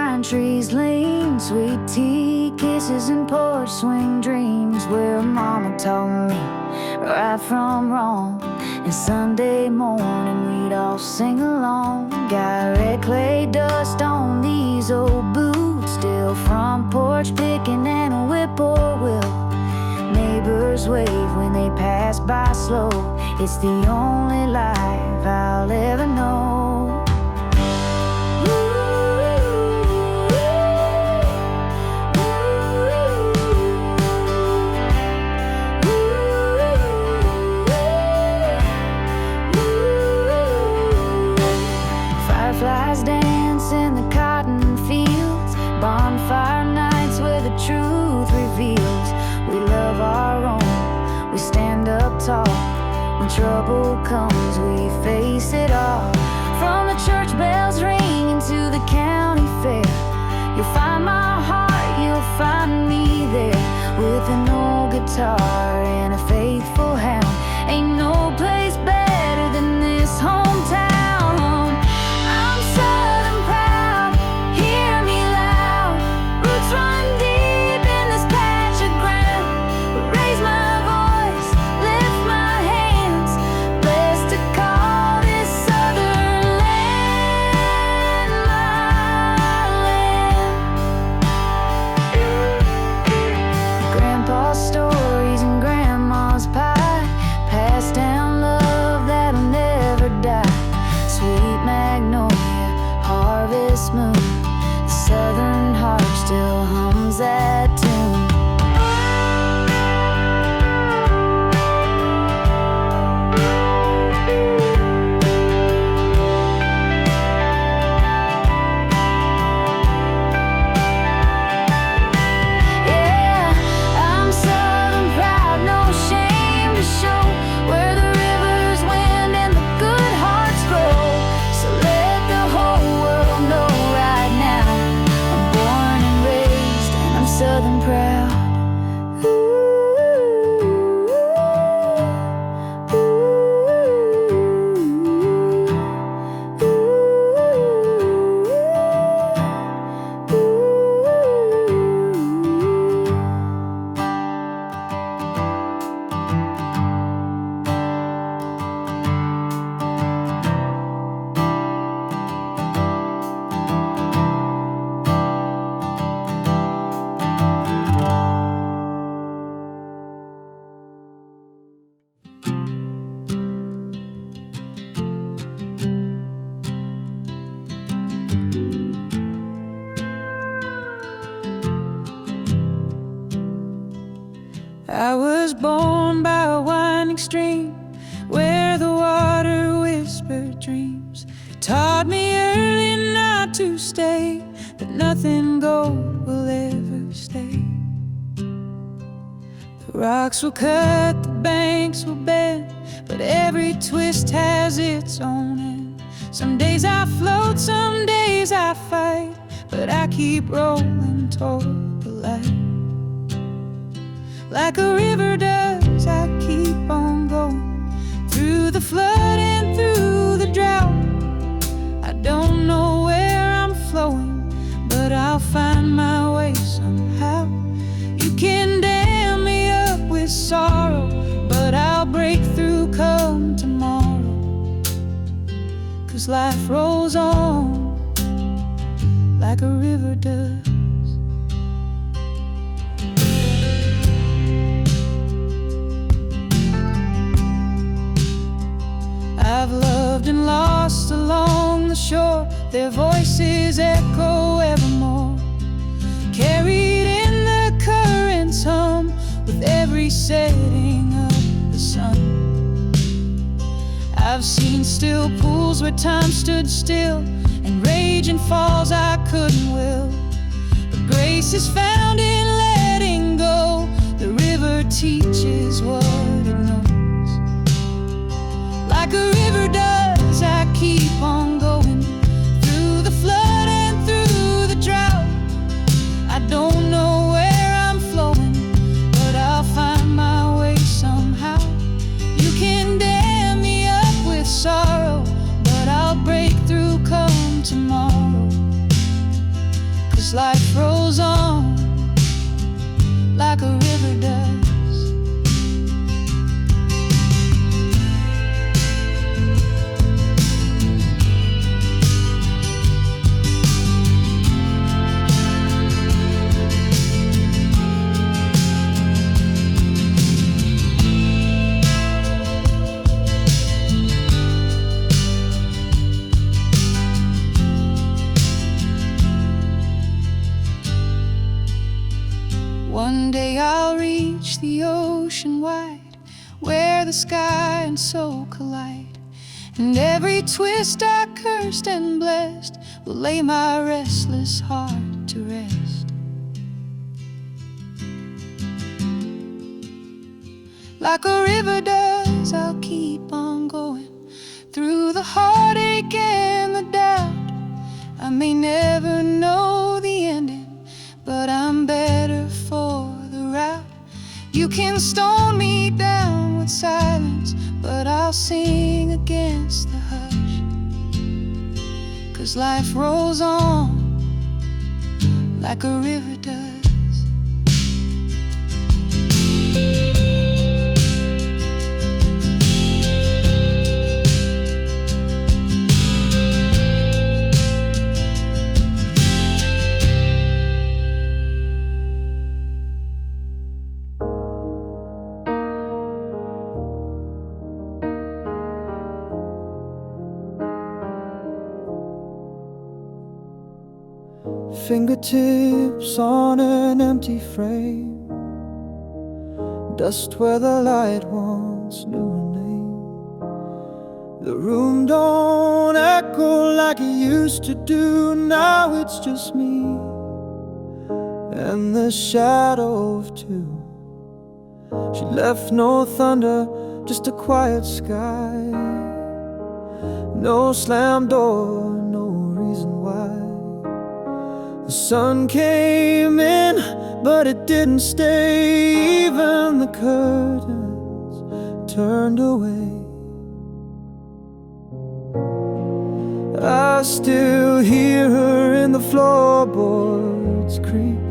pine trees lean, sweet tea, kisses and porch swing dreams, where mama taught me right from wrong. And Sunday morning we'd all sing along. Got red clay dust on these old boots, still from porch picking and a whippoorwill. Neighbors wave when they pass by slow. It's the only life I'll ever know. Fireflies dance in the cotton fields, bonfire nights where the truth reveals. We love our own, we stand up tall. When trouble comes, we face it all. From the church bells ringing to the county fair, you'll find my heart, you'll find me there. With an old guitar and a faithful hound, ain't no place better than this hometown. I'm Southern proud, hear me loud. Roots run deep in this patch of ground. Raise my voice, lift my hands, blessed to call this southern land my land. Grandpa's stories and grandma's pie, passed down love that'll never die. Sweet magnolia, harvest moon, the southern heart still hums that tune. Yeah, I'm Southern proud, no shame to show, where the rivers wind and the good hearts grow. So let the whole world know right now, I'm born and raised and I'm Southern proud. I was born by a winding stream, where the water whispered dreams. It taught me early not to stay, that nothing gold will ever stay. The rocks will cut, the banks will bend, but every twist has its own end. Some days I float, some days I fight, but I keep rolling toward the light. Like a river does, I keep on going, through the flood and through the drought. I don't know where I'm flowing, but I'll find my way somehow. You can dam me up with sorrow, but I'll break through come tomorrow. 'Cause life rolls on like a river does. I've loved and lost along the shore, their voices echo evermore. Carried in the current's hum, with every setting of the sun. I've seen still pools where time stood still, and raging falls I couldn't will. But grace is found in letting go, the river teaches what it knows. Like a river does, I keep on going, through the flood and through the drought. I don't know where I'm flowing, but I'll find my way somehow. You can dam me up with sorrow, but I'll break through come tomorrow. One day I'll reach the ocean wide, where the sky and soul collide, and every twist I cursed and blessed will lay my restless heart to rest. Like a river does, I'll keep on going through the heartache and the doubt. I may never know the ending, but I'm better for the route. You can stone me down with silence, but I'll sing against the hush. 'Cause life rolls on like a river does. Fingertips on an empty frame, dust where the light once knew a name. The room don't echo like it used to do. Now it's just me and the shadow of two. She left no thunder, just a quiet sky. No slammed door, no reason why. The sun came in, but it didn't stay. Even the curtains turned away. I still hear her in the floorboards creak.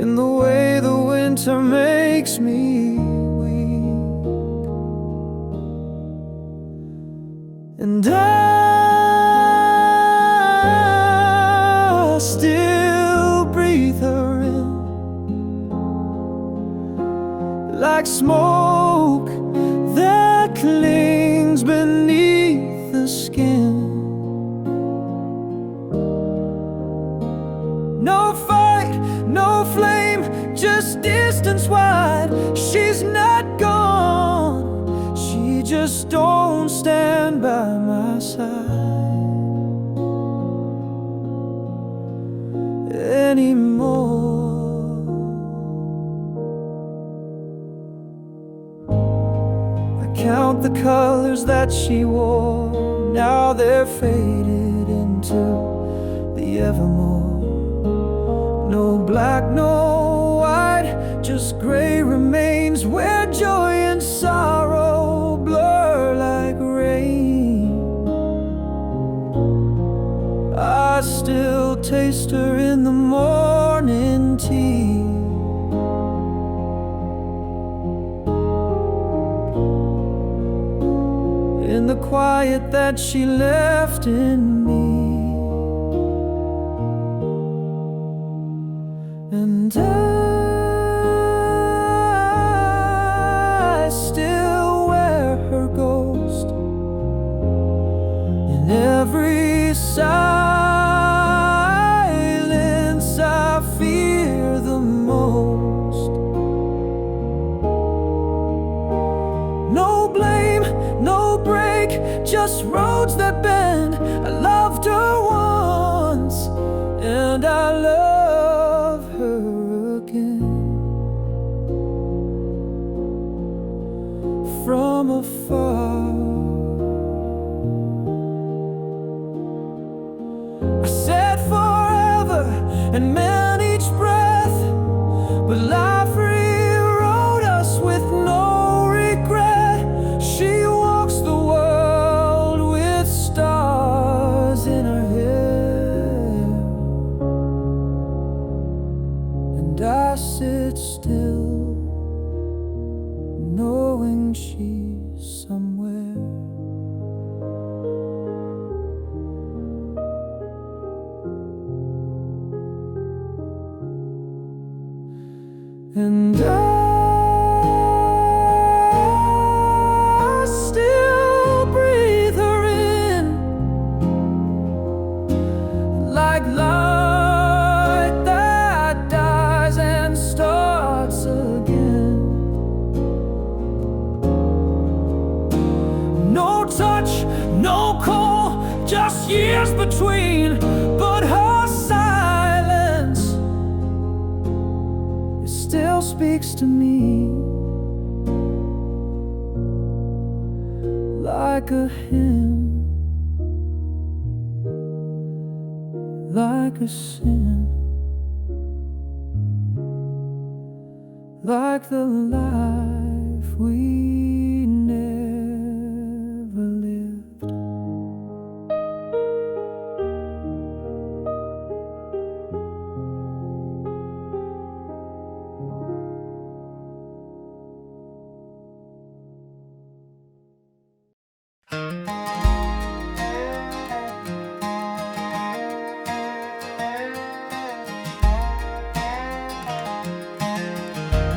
In the way the winter makes me weak. And I still breathe her in, like smoke that clings beneath the skin. No fight, no flame, just distance wide. She's not gone, she just don't stand by my side anymore. I count the colors that she wore, now they're faded into the evermore. No black, no white, just gray remains where joy and sorrow blur like rain. I still taste her in the morning tea. In the quiet that she left in me. And I still wear her ghost in every silence I fear the most. No blame, no break, just roads that bend. I loved her once, and I love her again. From afar, I said forever and meant each breath, but life rewrote us with no regret. She walks the world with stars in her hair, and I sit still, knowing she's somewhere. And I still breathe her in, years between, but her silence, it still speaks to me like a hymn, like a sin, like the life we never lived.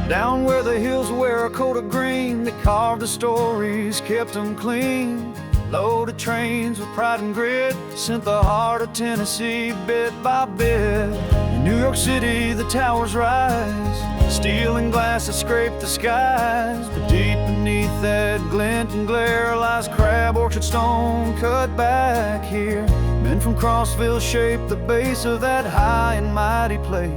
Down where the hills wear a coat of green, they carved the stories, kept them clean. Loaded trains with pride and grit, sent the heart of Tennessee bit by bit. In New York City the towers rise, steel and glass that scrape the skies. But deep beneath that glint and glare lies crab orchard stone cut back here. Men from Crossville shaped the base of that high and mighty place.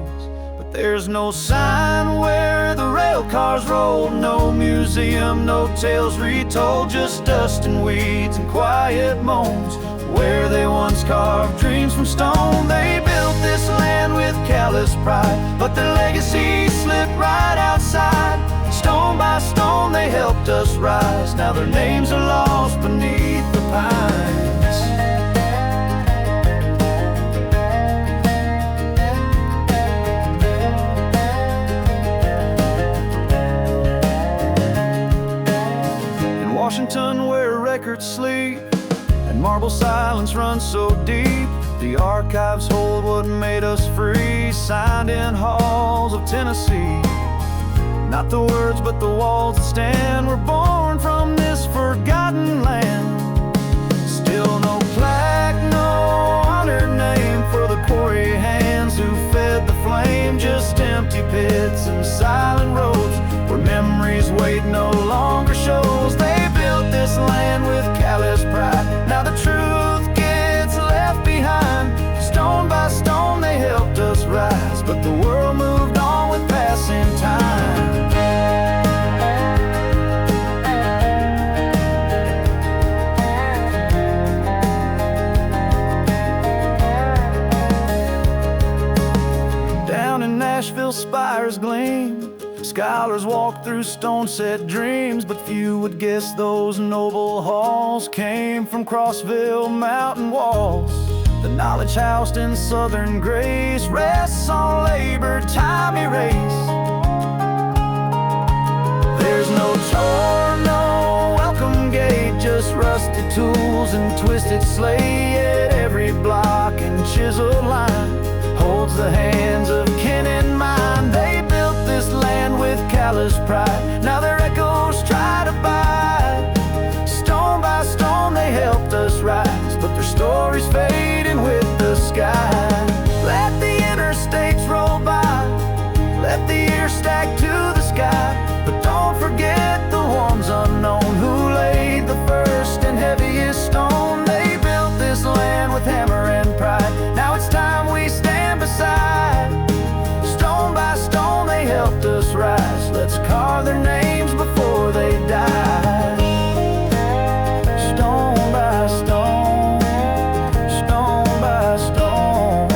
There's no sign where the rail cars roll, no museum, no tales retold, just dust and weeds and quiet moans. Where they once carved dreams from stone, they built this land with callous pride, but their legacy slipped right outside. Stone by stone they helped us rise, now their names are lost beneath the pines. Washington where records sleep and marble silence runs so deep, the archives hold what made us free, signed in halls of Tennessee. Not the words but the walls that stand were born from this forgotten land. Still no plaque, no honored name for the quarry hands who fed the flame, just empty pits and silent roads where memories wait no longer shows. They built this land with callous pride, now the truth gets left behind. Stone by stone they helped us rise, but the world moved on with passing time. Down in Nashville spires gleam, scholars walk through stone-set dreams, but few would guess those noble halls came from Crossville mountain walls. The knowledge housed in southern grace rests on labor time erased. There's no door, no welcome gate, just rusted tools and twisted slate. Yet every block and chiseled line holds the hands of kin in mind. They built this land with callous pride, now their echoes try to bide. Stone by stone they helped us rise, but their stories fading with the sky. Let the interstates roll by, let the years stack to the sky, but don't forget the ones unknown who laid the first and heaviest stone. They built this land with hammer and pride, now it's time we stand beside. Stone by stone they helped us rise, let's carve their names before they die. Stone by stone, stone by stone,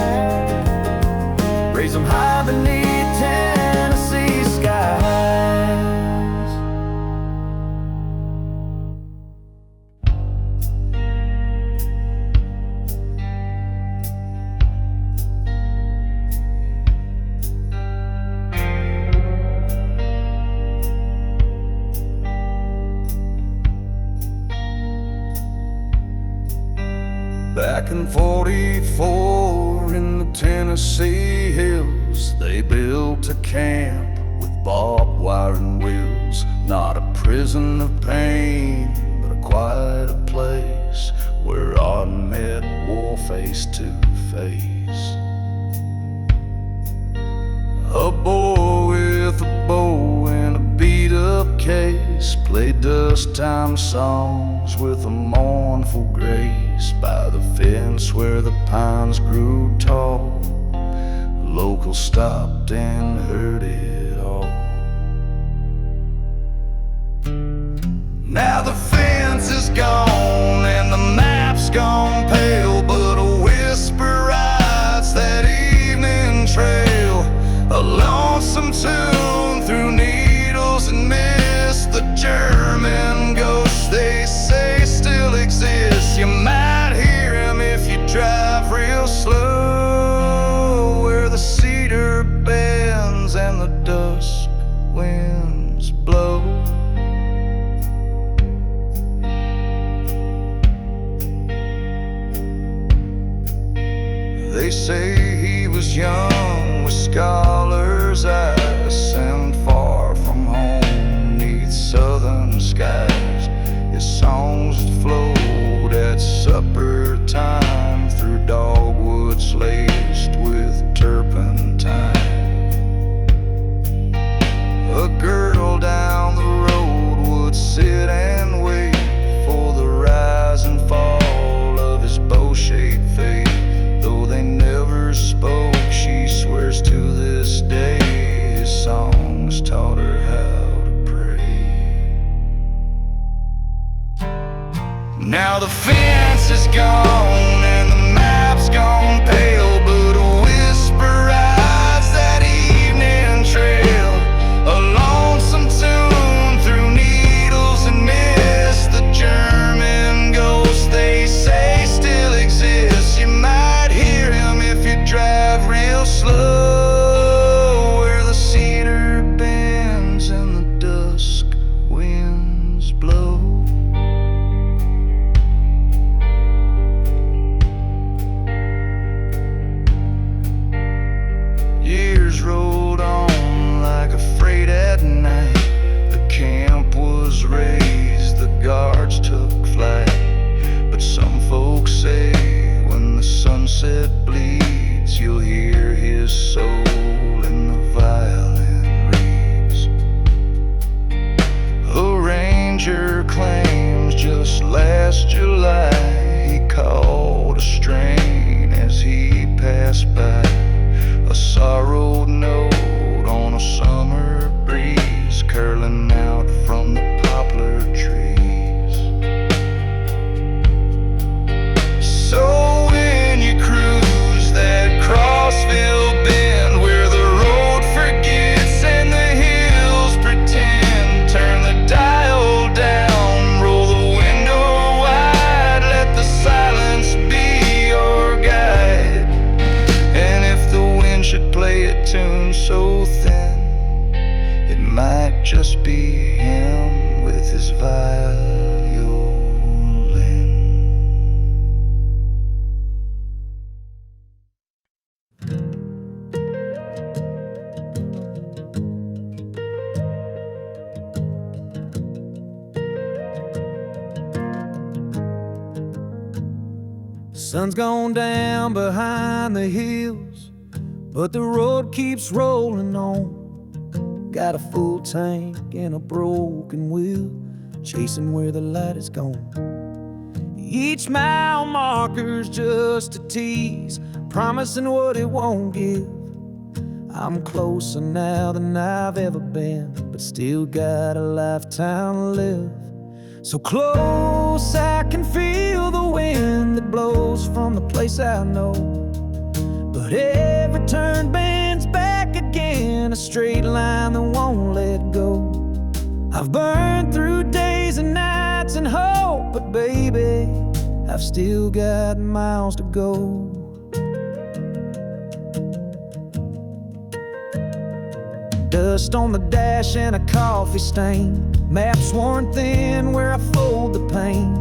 raise them high beneath Tennessee skies. Back in 44 in the Tennessee hills, they built a camp with barbed wire and wheels. Not a prison of pain, but a quiet place where art met war face to face. A boy with a bow and a beat-up case face, play dust time songs with a mournful grace by the fence where the pines grew tall. The locals stopped and heard it all. Now the fence is gone and the map's gone pale, but a whisper rides that evening trail, a lonesome tune through needles and mist. The German ghosts, they say, still exists. You might hear him if you drive real slow, where the cedar bends and the dusk winds blow. They say he was young with scholar's eyes and far from home neath southern skies. His songs flowed at supper time through dogwoods laced with turpentine. A girl down the road would sit and wait for the rise and fall of his bow-shaped face. Though they never spoke, she swears to this day his songs taught her how to pray. Now the fence is gone and the map's gone pale, but a whisper rides that evening trail, a lonesome tune through needles and mist. The German ghosts, they say, still exists. You might hear him if you drive real slow, where the cedar bends and the dusk winds blow. Years rolled on like a freight at night. The camp was raised, the guards took flight. But some folks say when the sunset bleeds, you'll hear his soul in the violin reeds. A ranger claims just last July he called a strain as he passed by, a sorrowed note on a summer breeze curling out from the poplar trees. So when you cruise that Crossville bend where the road forgets and the hills pretend, turn the dial down, roll the window wide, let the silence be your guide. And if the wind should play a tune so thin, it might just be him with his violin. Sun's gone down behind the hills, but the road keeps rolling on. Got a full tank and a broken wheel, chasing where the light is gone. Each mile marker's just a tease, promising what it won't give. I'm closer now than I've ever been, but still got a lifetime to live. So close I can feel the wind that blows from the place I know, but every turn bends back again, a straight line that won't let go. I've burned through days and nights and hope, but baby, I've still got miles to go. Dust on the dash and a coffee stain, maps worn thin where I fold the pain.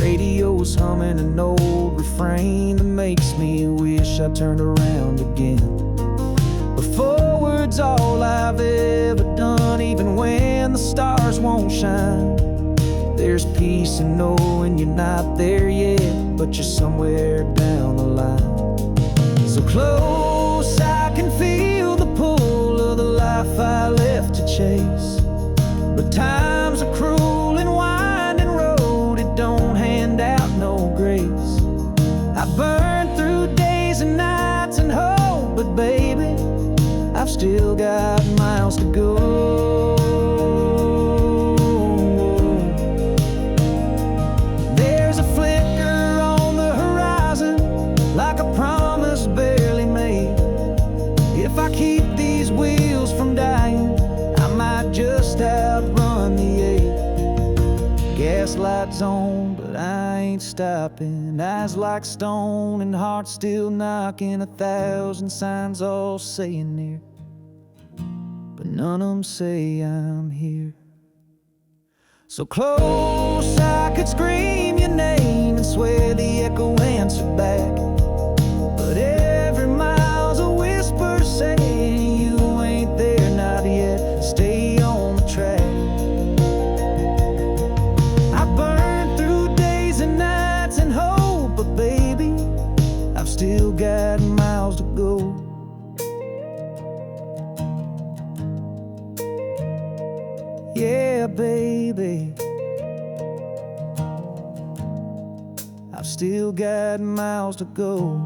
Radio's humming an old refrain that makes me wish I turned around again. But forward's all I've ever done, even when the stars won't shine. There's peace in knowing you're not there yet, but you're somewhere down the line. So close I can feel the pull of the life I left to chase, but time's a cruel and winding road, it don't hand out no grace. I burned through days and nights and hope, but baby, I've still got miles to go. There's a flicker on the horizon, like a promise barely made. If I keep these wheels from dying, I might just outrun the 8. Gas lights on, but I ain't stopping. Eyes like stone and heart still knocking. 1,000 signs all saying near, but none of them say I'm here. So close I could scream your name and swear the echo answered back, but every mile's a whisper saying you ain't there, not yet. Stay on the track. I burned through days and nights and hope, but baby, I've still got miles to go. Yeah, baby, I've still got miles to go.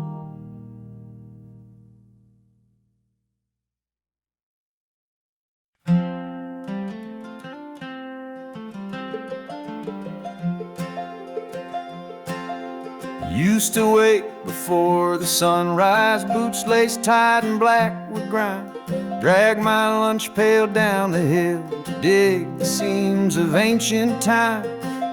Used to wake before the sunrise, boots laced tight and black with grime. Drag my lunch pail down the hill to dig the seams of ancient time.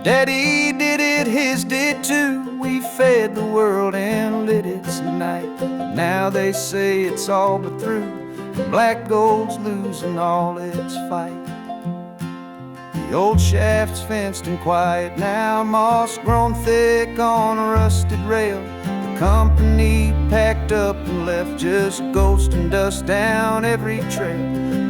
Daddy did it, his did too. We fed the world and lit its night. But now they say it's all but through, and black gold's losing all its fight. The old shaft's fenced and quiet now, moss grown thick on a rusted rail. The company packed up and left, just ghost and dust down every trail.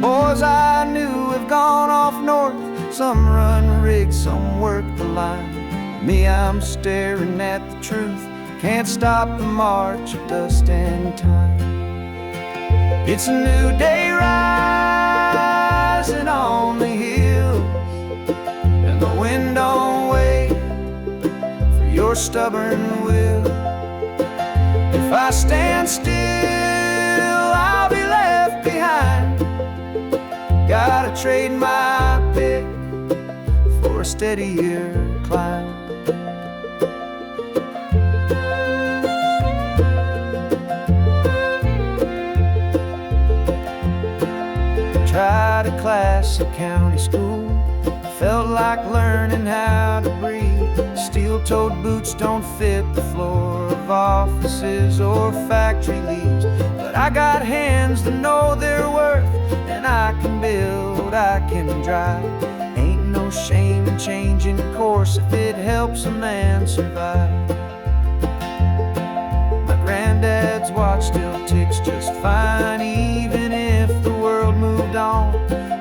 Boys I knew have gone off north, some run rigs, some work the line. Me, I'm staring at the truth, can't stop the march of dust and time. It's a new day rising on the hill, and the wind don't wait for your stubborn will. If I stand still, I'll be left behind. Gotta trade my pick for a steadier climb. Tried a class at county school, felt like learning how to breathe. Steel-toed boots don't fit the floor of offices or factory leaves, but I got hands that know their worth, and I can build, I can drive. Ain't no shame in changing course if it helps a man survive. My granddad's watch still ticks just fine, even if the world moved on.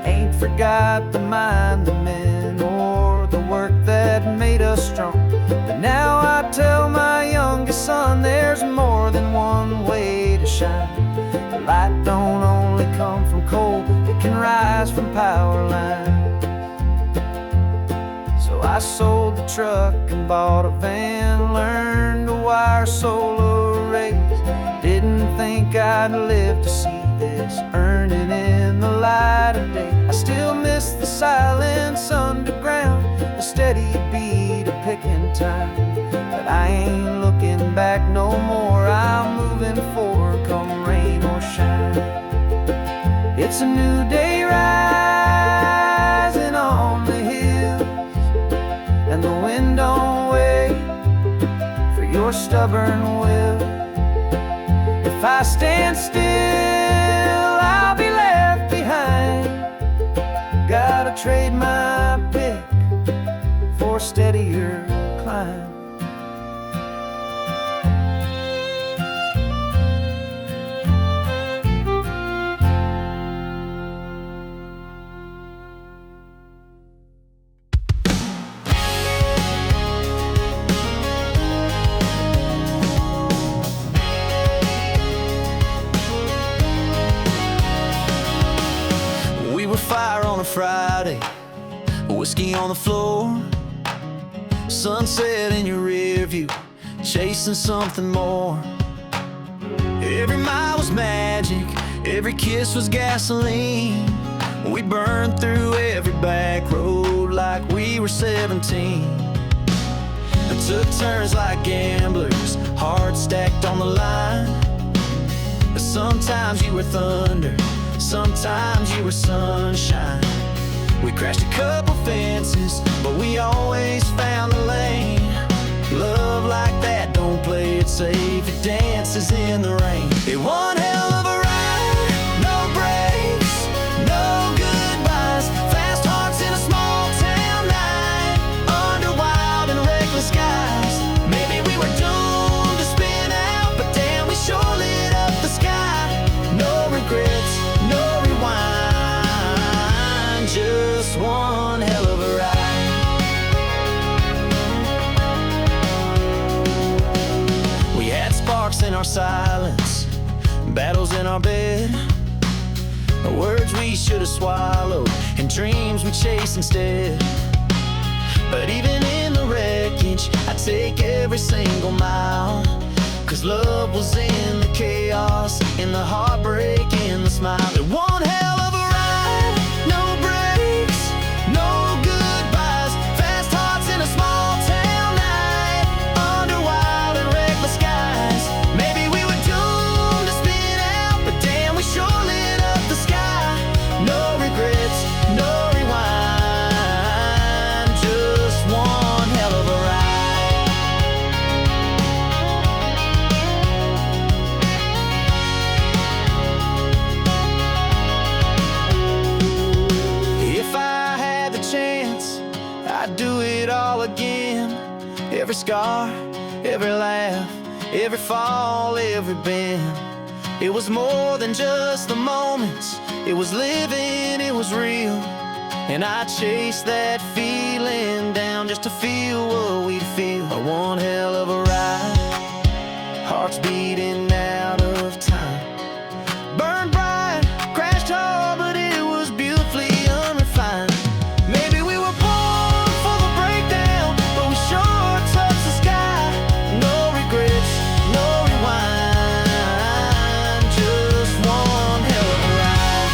Ain't forgot the mind, the men, or the work that made us strong. But now I tell my youngest son there's more than one way to shine. The light don't only come from coal, it can rise from power line. So I sold the truck and bought a van, learned to wire solar arrays. Didn't think I'd live to see this, earning in the light of day. I still miss the silence underground, the steady beat of picking time. But I ain't looking back no more, I'm moving forward come rain or shine. It's a new day rising on the hills, and the wind don't wait for your stubborn will. If I stand still, I'll be left behind. Gotta trade my pick for a steadier climb. Friday, Whiskey on the floor, sunset in your rear view, chasing something more. Every mile was magic, every kiss was gasoline. We burned through every back road like we were 17. And took turns like gamblers, hearts stacked on the line. Sometimes you were thunder, sometimes you were sunshine. We crashed a couple fences, but we always found the lane. Love like that don't play it safe, it dances in the rain. It one hell of a ride, no breaks, no goodbyes. Fast hearts in a small town night, under wild and reckless skies. Maybe we were doomed to spin out, but damn, we sure lit up the sky. No regrets, no rewind, just one hell of a ride. We had sparks in our silence, battles in our bed, words we should have swallowed, and dreams we chased instead. But even in the wreckage, I'd take every single mile, 'cause love was in the chaos, in the heartbreak, in the smile. It one hell of a ride, no breaks, no goodbyes. Fast hearts in a small town night, under wild and reckless skies. Maybe we were doomed to spin out, but damn, we sure lit up the sky. No regrets, no rewind, just one hell of a ride. I'd do it all again. Every scar, every laugh, every fall, every bend. It was more than just the moments, it was living, it was real. And I chased that feeling down just to feel what we'd feel. A one hell of a ride, hearts beating out of time. Burned bright, crashed hard, but it was beautifully unrefined. Maybe we were born for the breakdown, but we sure touched the sky. No regrets, no rewind, just one hell of a ride.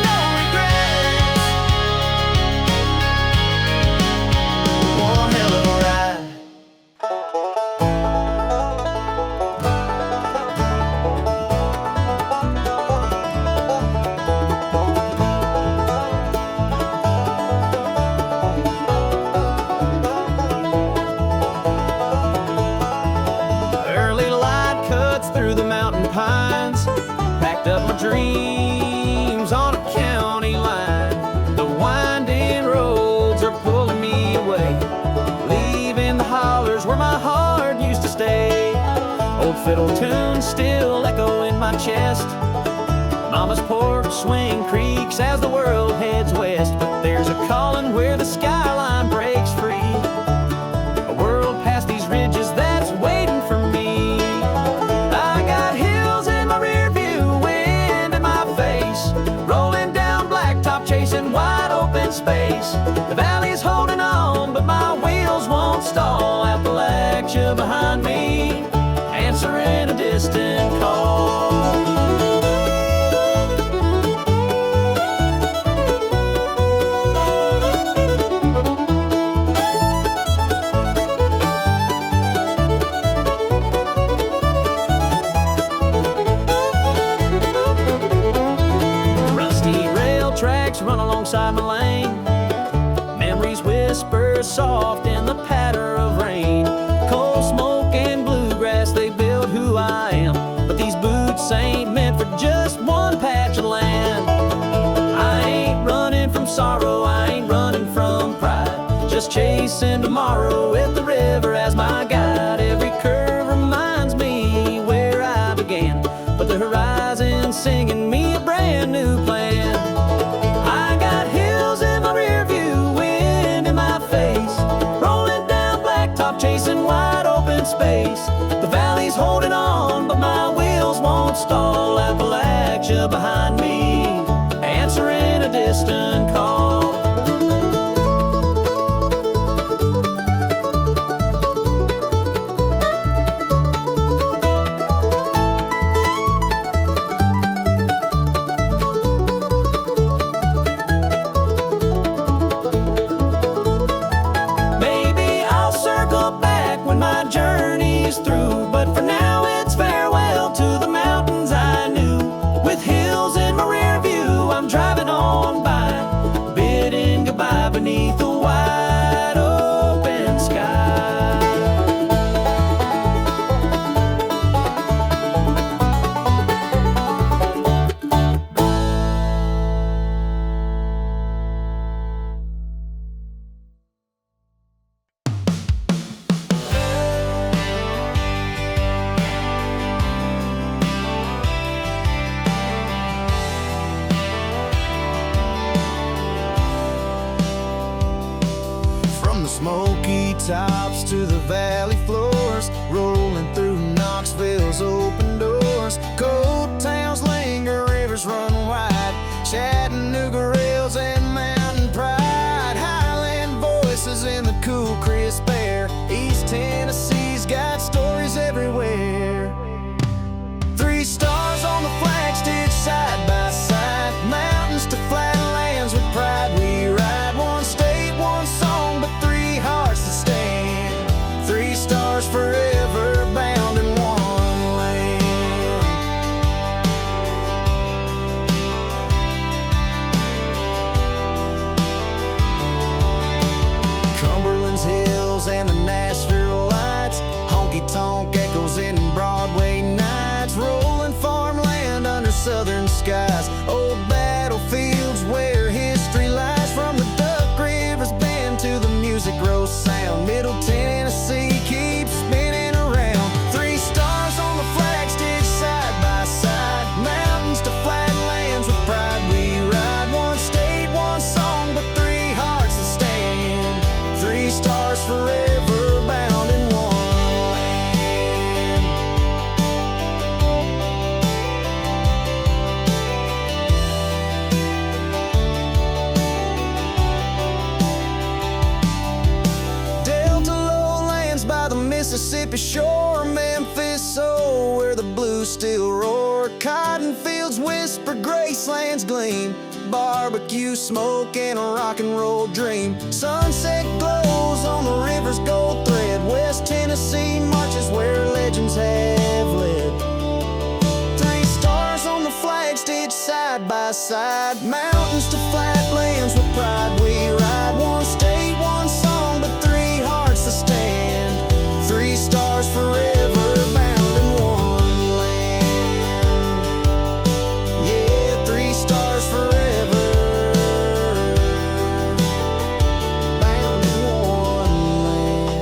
No regrets, one hell of a ride. Early light cuts through the mountain pines, packed up my dreams on a county line. The winding roads are pulling me away, leaving the hollers where my heart used to stay. Old fiddle tunes still echo in my chest. Mama's porch swing creaks as the world heads west. But there's a calling where the skyline breaks free, a world past these ridges that's waiting for me. I got hills in my rear view, wind in my face, rolling down blacktop, chasing wide open space. The valley's holding on, but my wheels won't stall. Appalachia behind me, answering a distant call. Rusty rail tracks run alongside my lane. Memories whisper soft in the patter of rain. Coal smoke and bluegrass, they build who I am. But these boots ain't meant for just one patch of land. I ain't running from sorrow, I ain't running from pride. Just chasing tomorrow with the river as my guide. Every curve reminds me where I began, but the horizon singing me a brand new plan. I got hills in my rear view, wind in my face, rolling down blacktop, chasing wide open space. The valley's holding on, but my wheels won't stall. Appalachia behind me, distant call. Maybe I'll circle back when my journey is through, but for now it's farewell to the mountains I knew. With hills in my rear view, I'm driving on by, bidding goodbye beneath the wide open sky. From the smoky tops to the valley floors, rolling through Knoxville's open doors. Cold towns linger, rivers run wide, Chattanooga rails and mountain pride. Highland voices in the cool, crisp air. East Tennessee's got stories everywhere. 3 stars on the flag stitched side by side, mountains to flatlands with pride we ride. One state, one song, but 3 hearts that stand. 3 stars forever bound in one land. Cumberland's hills and the Nashville lights, honky-tonk echoes in Broadway nights. Rolling farmland under southern skies, old battlefields where history lies. From the Duck River's bend to the music row sound, Middle Tennessee keeps spinning around. 3 stars on the flag stitched side by side, mountains to flatlands with pride we ride. One state, one song, but 3 hearts that stand. 3 stars forever bound in one land. Delta lowlands by the Mississippi shore, Memphis, oh, where the blues still roar. Cotton fields whisper, gracelands gleam, barbecue smoke and a rock and roll dream. Sunset glows on the river's gold thread, West Tennessee marches where legends have led. 3 stars on the flag stitched side by side, mountains to flatlands with pride we ride. One state, one song, but 3 hearts that stand. 3 stars forever bound in one land. Yeah, 3 stars forever bound in one land.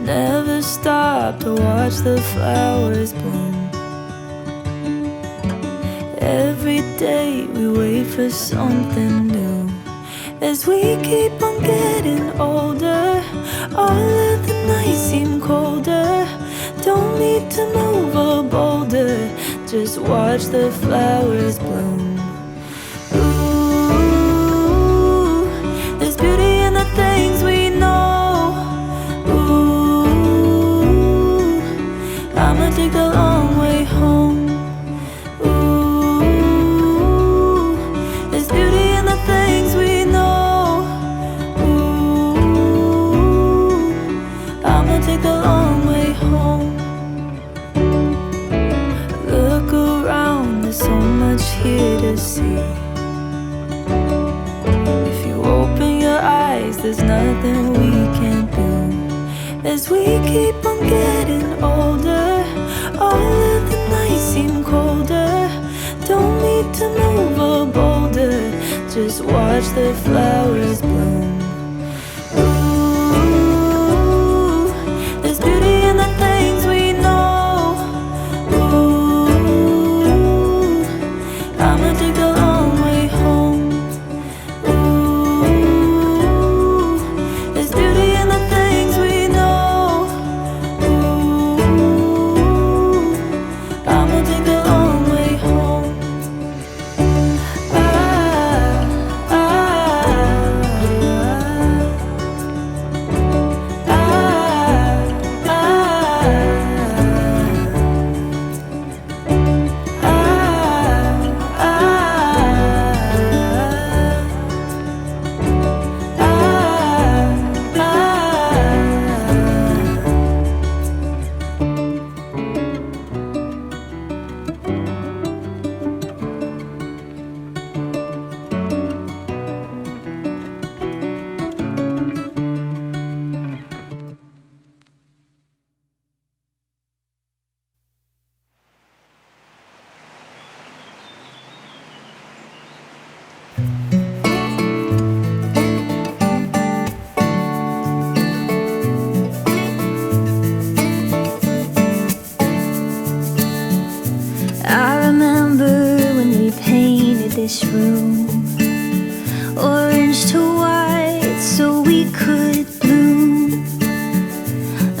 Never stop to watch the flowers bloom. Every day we wait for something new. As we keep on getting older, all of the nights seem colder. Don't need to move a boulder, just watch the flowers bloom. Ooh, there's beauty in the things we know. I'ma take the long way home. Ooh, there's beauty in the things we know. Ooh, I'ma take the long way home. Look around, there's so much here to see. If you open your eyes, there's nothing we can't do. As we keep on getting older, all of the nights seem colder. Don't need to move a boulder, just watch the flowers bloom. Ooh, there's beauty this room, orange to white so we could bloom.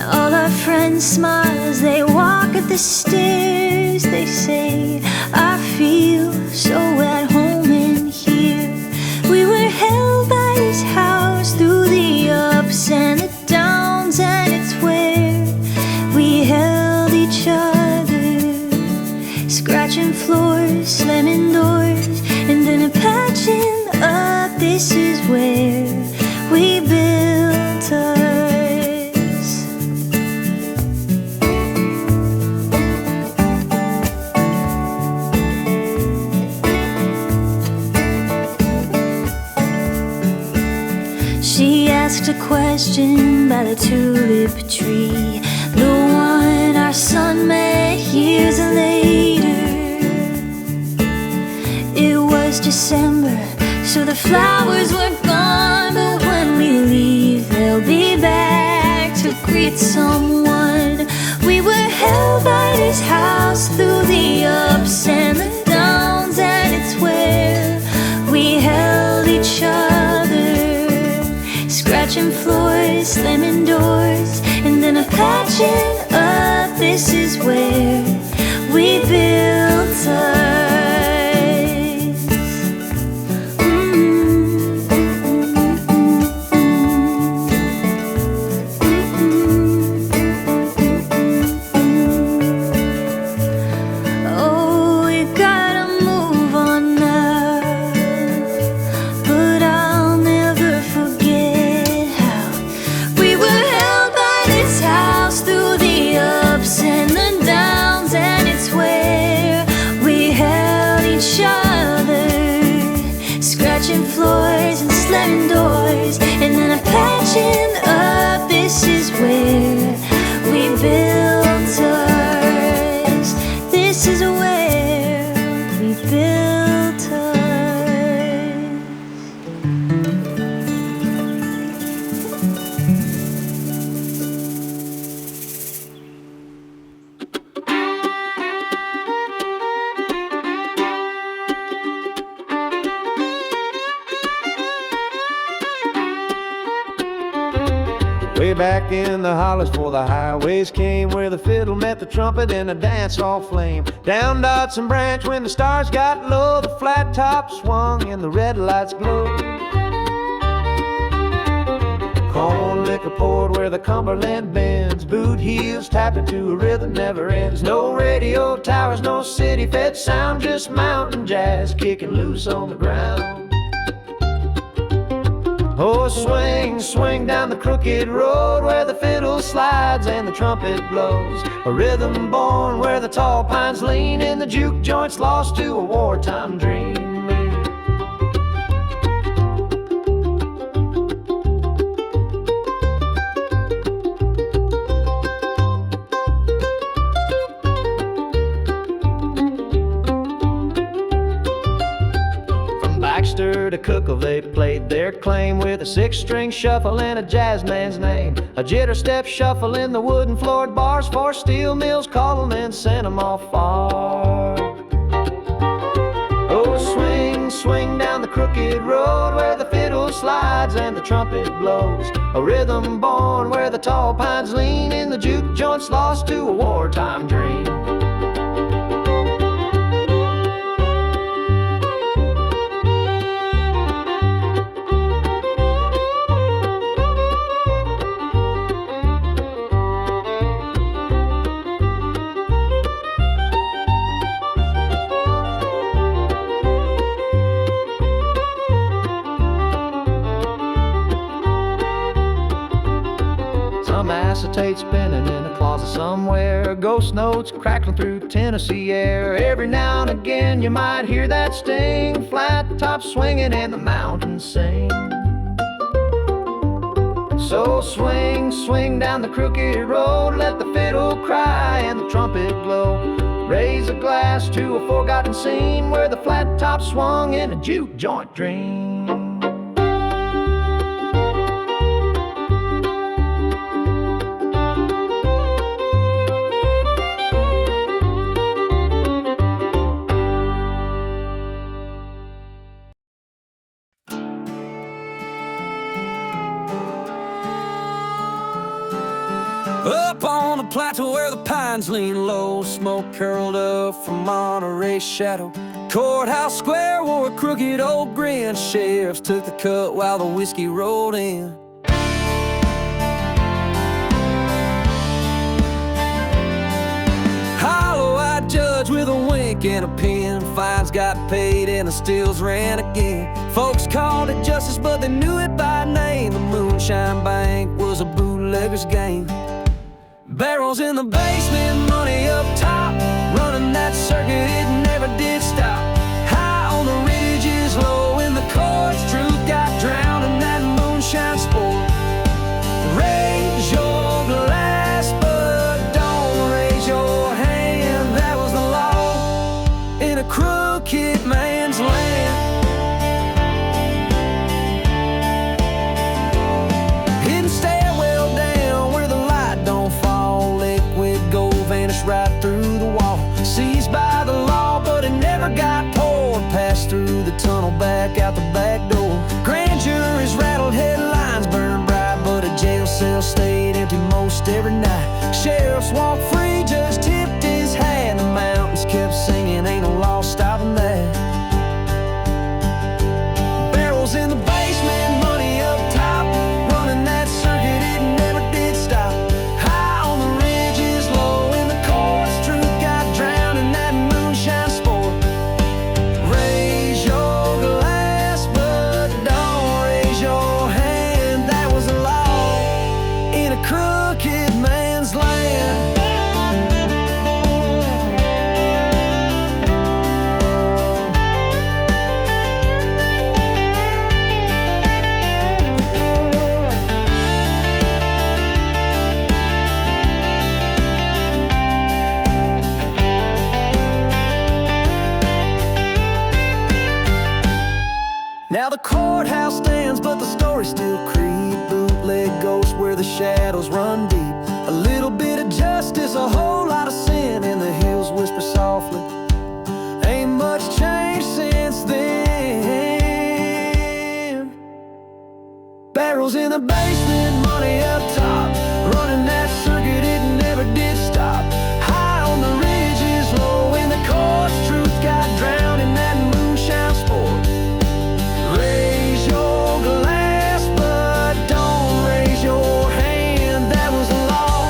All our friends smile as they walk up the stairs. They say, I feel so at home in here. We were held by this house through the ups and the downs, and it's where we held each other, scratching floors, slamming doors, and then a patching up. This is where we built us. She asked a question by the tulip tree, the one our son met years later. It was December, so the flowers were gone, but when we leave, they'll be back to greet someone. We were held by this house through the ups and the downs, and it's where we held each other, scratching floors, slamming doors, and then a patching up. This is where we built us. Oh, we gotta move on now, but I'll never forget how we were held by this house through the ups and the downs, and it's where we held each other, scratching floors and slamming doors, and then a patching up. This is where we built us. This is where we built us. Way back in the hollows before the highways came, where the fiddle met the trumpet and the dance all flame. Down Dodson Branch when the stars got low, the flat top swung and the red lights glowed. Corn liquor poured where the Cumberland bends, boot heels tapped into a rhythm never ends. No radio towers, no city-fed sound, just mountain jazz kicking loose on the ground. Oh, swing, swing down the crooked road where the fiddle slides and the trumpet blows. A rhythm born where the tall pines lean and the juke joint's lost to a wartime dream. To Cookville they played their claim with a six-string shuffle and a jazz man's name. A jitter step shuffle in the wooden floored bars, for steel mills called them and sent them off far. Oh, swing, swing down the crooked road where the fiddle slides and the trumpet blows. A rhythm born where the tall pines lean and the juke joint's lost to a wartime dream. Acetate spinning in a closet somewhere, ghost notes crackling through Tennessee air. Every now and again you might hear that sting, flat top swinging and the mountains sing. So swing, swing down the crooked road, let the fiddle cry and the trumpet blow. Raise a glass to a forgotten scene where the flat top swung in a juke joint dream. Up on the plateau where the pines lean low, smoke curled up from Monterey's shadow. Courthouse Square wore a crooked old grin. Sheriffs took the cut while the whiskey rolled in. Hollow-eyed judge with a wink and a pen. Fines got paid and the stills ran again. Folks called it justice, but they knew it by name. The Moonshine Bank was a bootlegger's game. Barrels in the basement, money up top. Running that circuit, it never did stop. High on the ridges, low in the courts. Truth got drowned in that moonshine sport. Raise your glass, but don't raise your hand. That was the law in a crooked man's land. Hidden stairwell down where the light don't fall. Liquid gold vanished right through the wall. Seized by the law, but it never got poured. Passed through the tunnel, back out the back door. Grand juries rattled, headlines burned bright, but a jail cell stayed empty most every night. Sheriffs walked free, judge tipped his hat. The mountains kept singing, ain't no law stopping that. Barrels in the basement, money up top. Running that circuit, it never did stop. High on the ridges, low in the courts. Truth got drowned in that moonshine sport. Raise your glass, but don't raise your hand. That was the law in a crooked man's land. Now the courthouse stands, but the story still creep. Bootleg ghosts where the shadows run deep. A little bit of justice, a whole lot of sin, and the hills whisper softly. Ain't much changed since then. Barrels in the basement, money up top. Running that circuit, it never did stop. High on the ridges, low in the courts. Truth got drowned in that moonshine sport. Raise your glass, but don't raise your hand. That was the law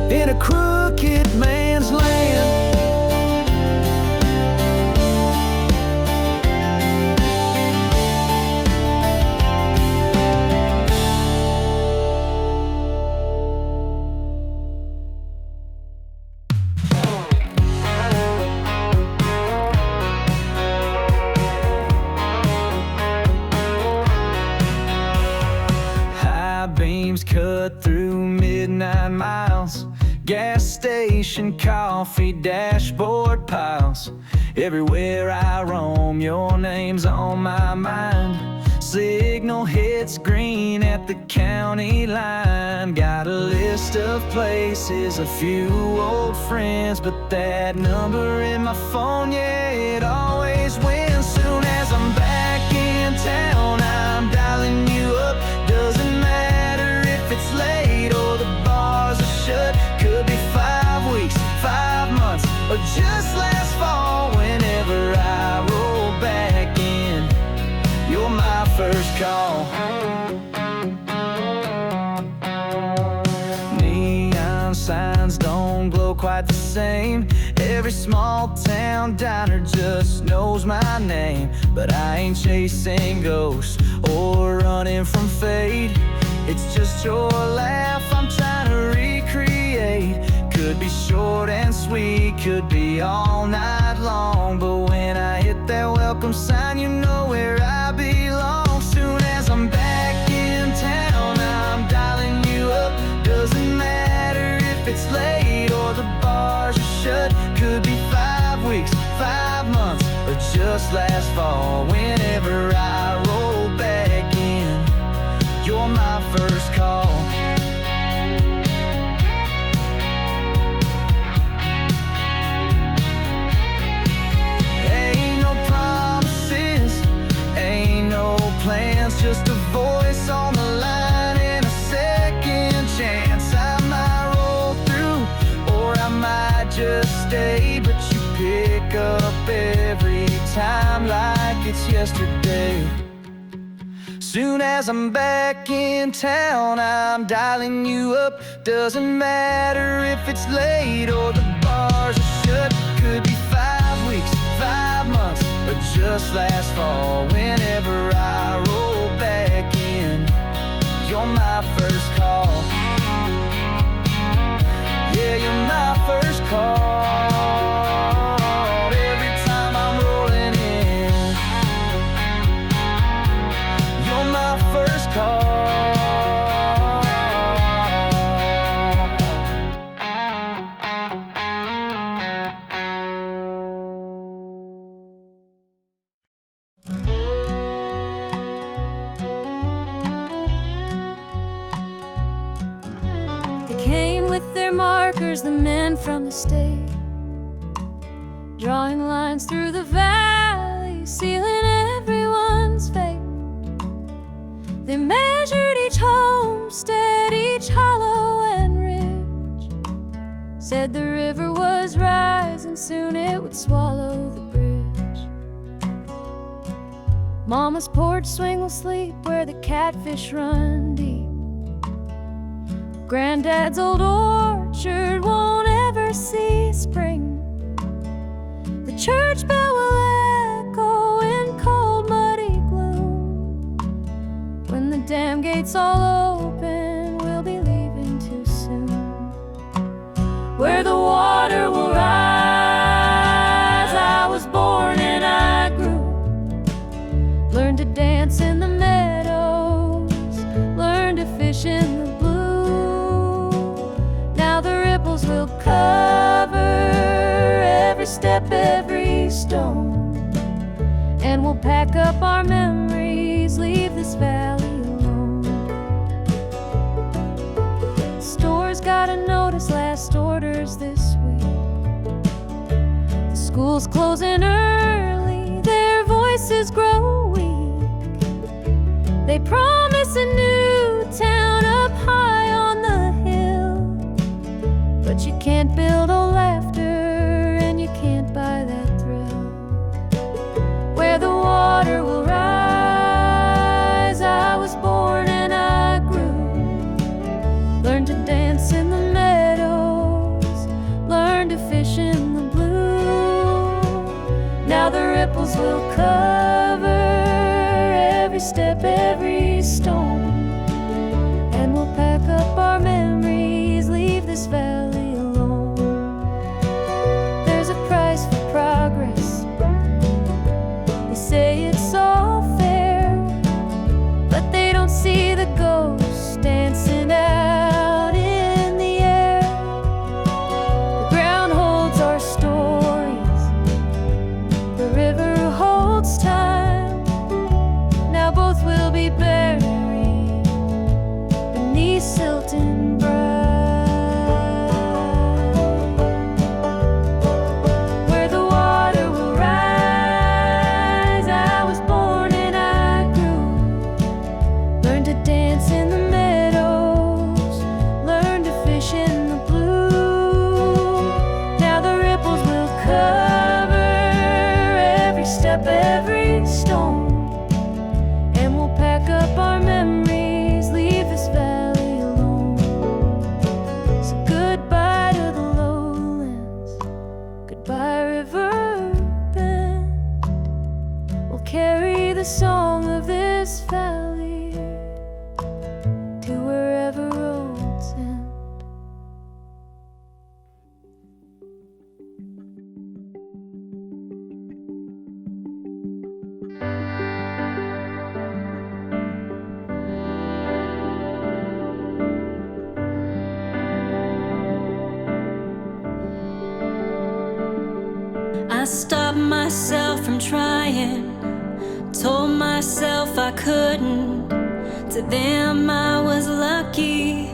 in a crooked man's land. High beams cut through midnight miles. Gas station coffee dashboard piles. Everywhere I roam, your name's on my mind. Signal hits green at the county line. Got a list of places, a few old friends, but that number in my phone, yeah, it always wins. Soon as I'm back in town, I'm dialing you up. Doesn't matter if it's late or the bars are shut. Could be 5 weeks, 5 months, or just last fall. Whenever I roll back in, you're my first call. Neon signs don't glow quite the same. Every small town diner just knows my name. But I ain't chasing ghosts or running from fate. It's just your laugh I'm trying to recreate. Could be short and sweet, could be all night long. But when I hit that welcome sign, you know where I belong. Soon as I'm back in town, I'm dialing you up. Doesn't matter if it's late or the bars are shut. Could be 5 weeks, 5 months, or just last fall. Whenever I roll back in, you're my first call. Ain't no promises, ain't no plans, just a voice on the line and a second chance. I might day, but you pick up every time like it's yesterday. Soon as I'm back in town, I'm dialing you up. Doesn't matter if it's late or the bars are shut. Could be 5 weeks, 5 months, or just last fall. Whenever I roll back in, you're my first call. Yeah, you're my first call. Every time I'm rolling in, you're my first call. They came with their markers, the men from the state, drawing lines through the valley, sealing everyone's fate. They measured each homestead, each hollow and ridge, said the river was rising, soon it would swallow the bridge. Mama's porch swing will sleep where the catfish run deep. Granddad's old orchard won't ever see spring. The church bell will echo in cold, muddy gloom. When the dam gates all open, we'll be leaving too soon. Where the water will rise, I was born and I grew. Learned to dance in the meadows, learned to fish in the blue. Now the ripples will cover every step, every stone, and we'll pack up our memories, leave this valley alone. The store's got a notice, last orders this week. The school's closing early, their voices grow weak. They promise a new town up high on the hill, but you can't build old laughter and you can't buy that thrill. Where the water will rise, I was born and I grew. Learned to dance in the meadows, learned to fish in the blue. Now the ripples will cover every step, every stone, and we'll pack up our memories, leave this valley alone. There's a price for progress. They say it's all fair, but they don't see the ghosts dancing out in the air. The ground holds our stories, the river holds time. Now both will be buried beneath silt and brine. Where the water will rise, I was born and I grew. Learned to dance in the meadows, learned to fish in the blue. Now the ripples will cover every step, every stone, and we'll pack up our memories, leave this valley alone. So goodbye to the lowlands, goodbye River Bend. We'll carry the song of this valley to wherever roads end. I stopped myself from trying, told myself I couldn't. To them I was lucky,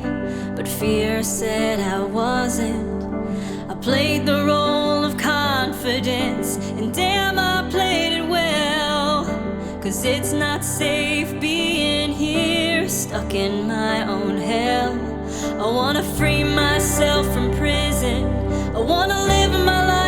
but fear said I wasn't. I played the role of confidence, and damn I played it well. 'Cause it's not safe being here, stuck in my own hell. I wanna free myself from prison, I wanna live my life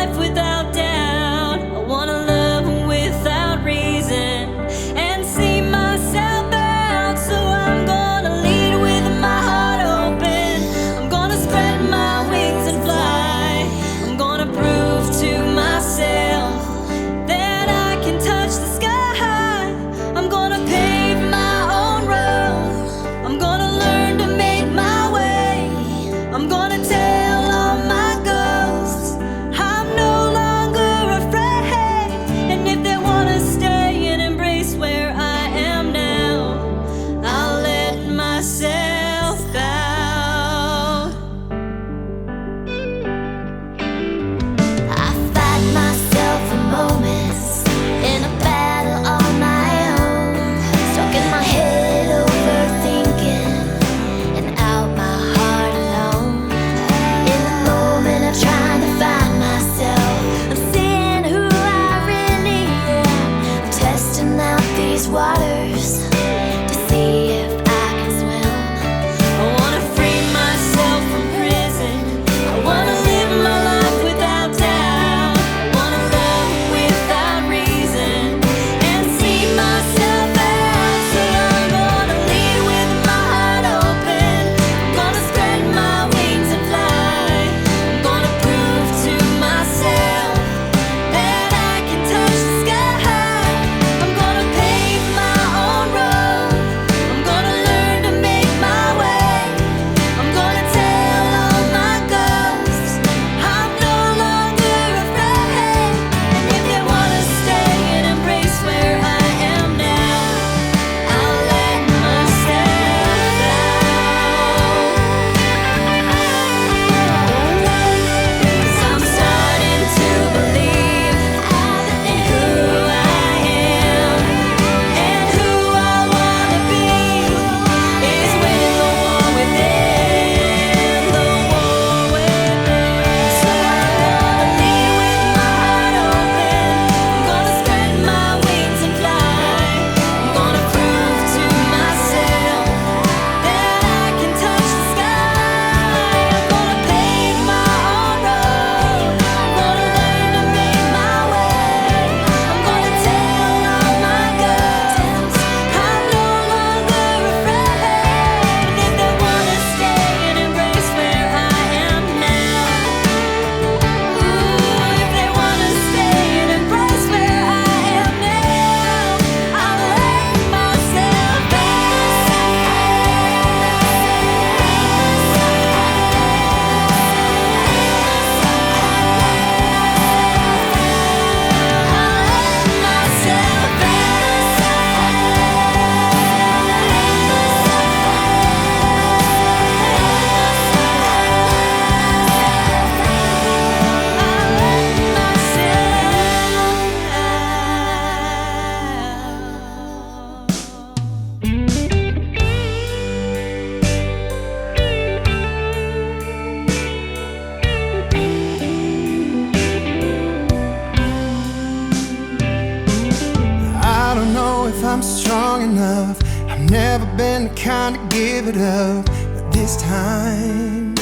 been the kind to give it up, but this time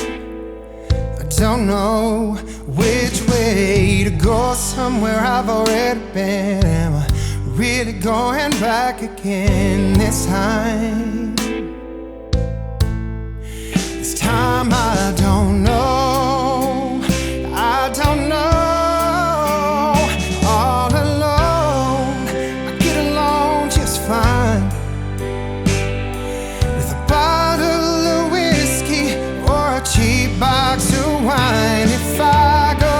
I don't know which way to go. Somewhere I've already been. Am I really going back again this time? This time I don't know. I don't know. All alone, I get along just fine. With a bottle of whiskey or a cheap box of wine. If I go,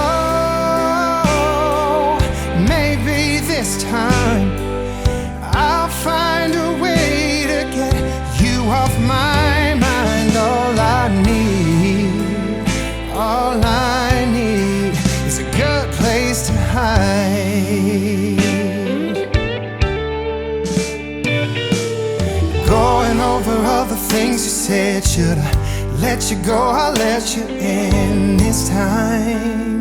maybe this time I'll find a way to get you off my mind. All I need is a good place to hide. Going over all the things you said. Should I let you go? I'll let you in this time.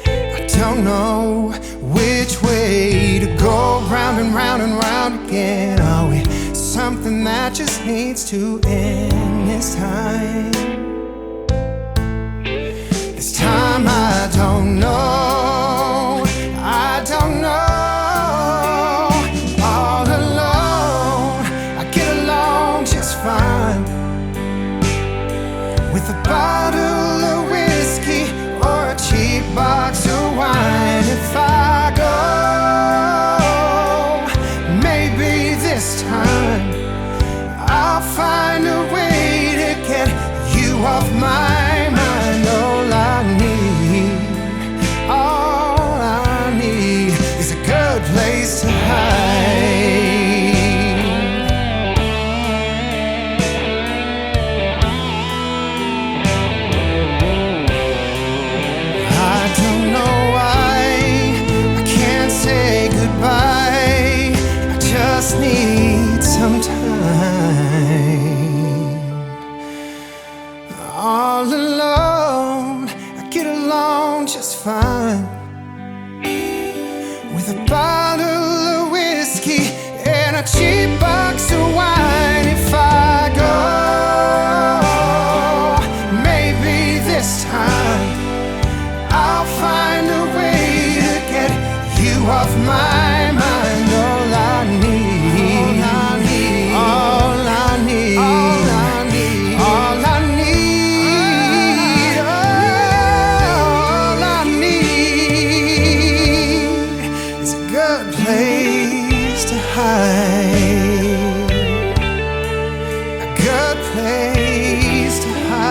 I don't know which way to go. Round and round and round again. Are we something that just needs to end this time? This time I don't know. I don't know. All alone, I get along just fine. With a bottle of whiskey or a cheap box of wine. If I go, maybe this time I'll find a way to get you off my mind. All I need is a good place to hide. I don't know why I can't say goodbye. I just need some time. All alone, I get along just fine. With a bottle of whiskey and a cheap box of wine. If I go, maybe this time I'll find a way to get you off my mind. All I need, all I need, all I need, all I need, all I need is a good place to hide. A good place to hide.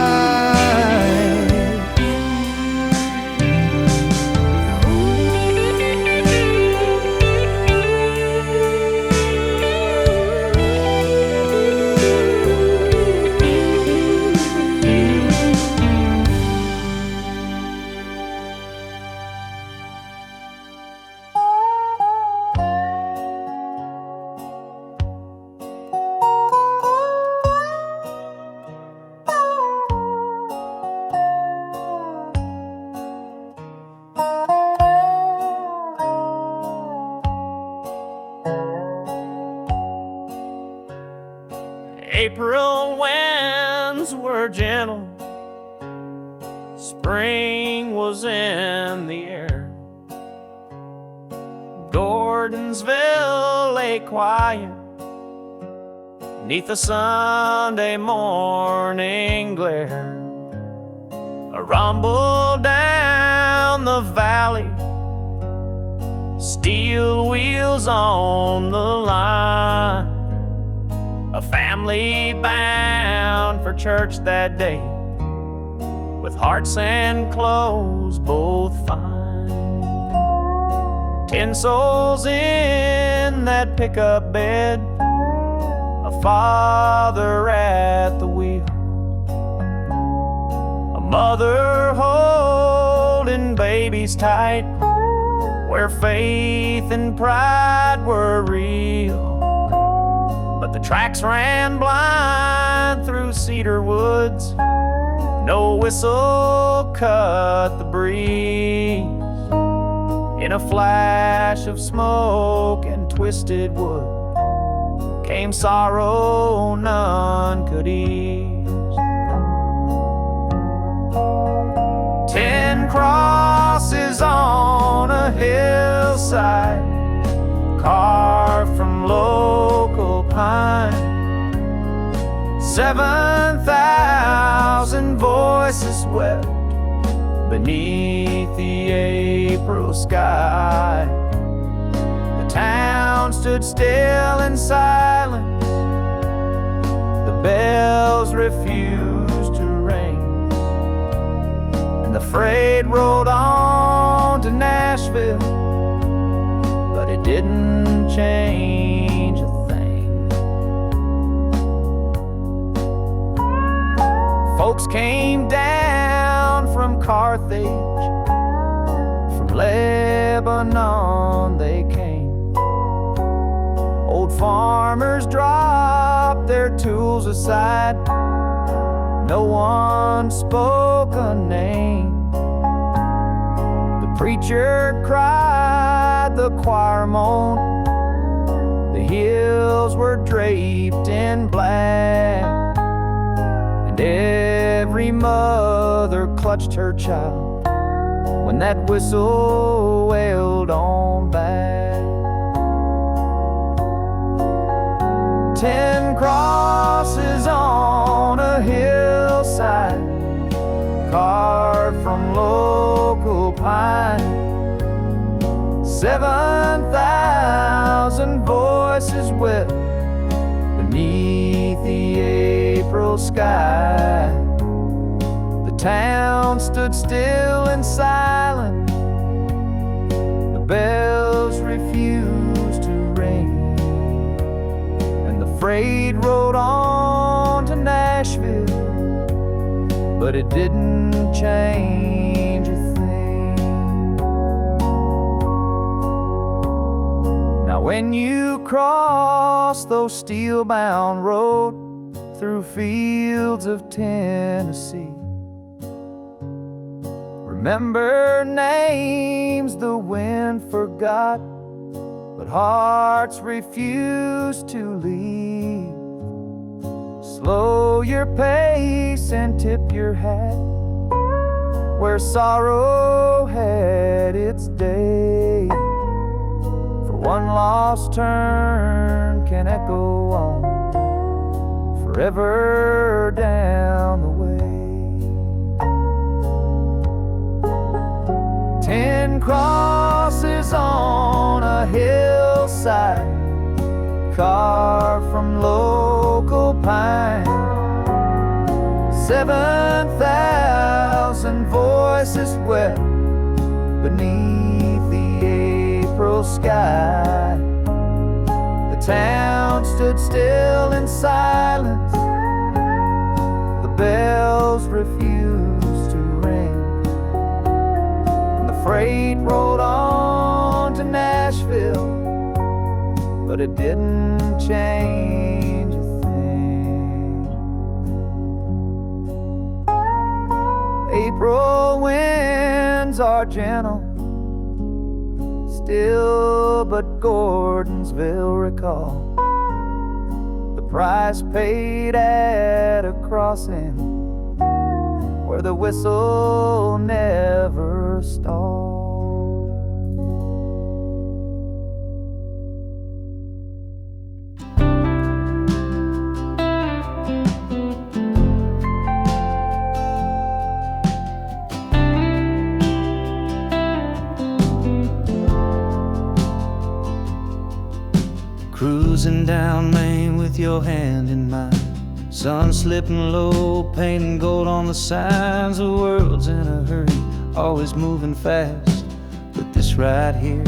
April winds were gentle, spring was in the air. Gordonsville lay quiet neath the Sunday morning glare. A rumble down the valley, steel wheels on the line. A family bound for church that day, with hearts and clothes both fine. 10 souls in that pickup bed, a father at the wheel, a mother holding babies tight, where faith and pride were real. But the tracks ran blind through cedar woods, no whistle cut the breeze. In a flash of smoke and twisted wood came sorrow none could ease. 10 crosses on a hillside, carved from local pine. 7,000 voices wept beneath the April sky. The town stood still and silent. The bells refused to ring, and the freight rolled on to Nashville, but it didn't change a thing. Folks came down from Carthage, from Lebanon they came. Old farmers dropped their tools aside. No one spoke a name. The preacher cried, the choir moaned. The hills were draped in black, and every mother clutched her child when that whistle wailed on back. 10 crosses on a hillside, carved from local pine. 7,000 voices wept beneath the April sky. The town stood still and silent. The bells refused to ring, and the freight rode on to Nashville, but it didn't change a thing. Now when you cross those steel-bound roads through fields of Tennessee, remember names the wind forgot, but hearts refuse to leave. Slow your pace and tip your hat where sorrow had its day. For one lost turn can echo on forever down the way. 10 crosses on a hillside, carved from local pine. 7,000 voices wept beneath the April sky. The town stood still in silence. The bells refused to ring. The freight rolled on to Nashville, but it didn't change a thing. April winds are gentle still, but Gordonsville recall the price paid at a crossing where the whistle never stalled. Cruising down Main with your hand in mine, sun slipping low, painting gold on the signs. The world's in a hurry, always moving fast, but this right here,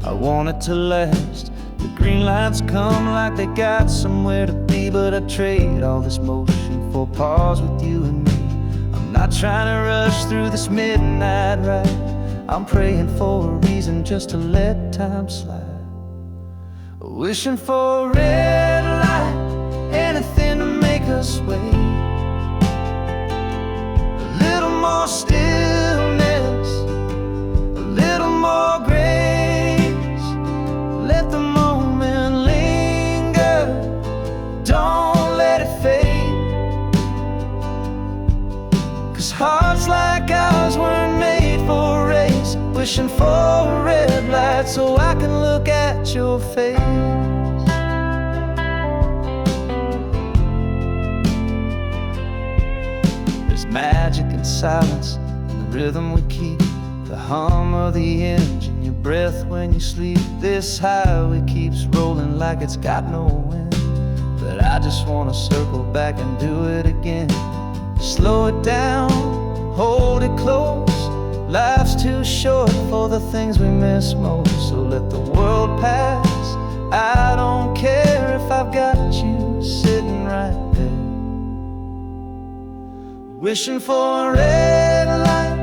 I want it to last. The green lights come like they got somewhere to be, but I trade all this motion for pause with you and me. I'm not trying to rush through this midnight ride, I'm praying for a reason just to let time slide. Wishing for a red light, anything to make us wait. A little more stillness, a little more grace. Let the moment linger 'cause hearts like ours weren't made for a race, wishing for a red light so I can look at your face. There's magic in silence, in the rhythm we keep, the hum of the engine, your breath when you sleep. This highway keeps rolling like it's got no wind, but I just wanna circle back and do it again. Slow it down, hold it close. Life's too short for the things we miss most, so let the world pass. I don't care if I've got you sitting right there. Wishing for a red light,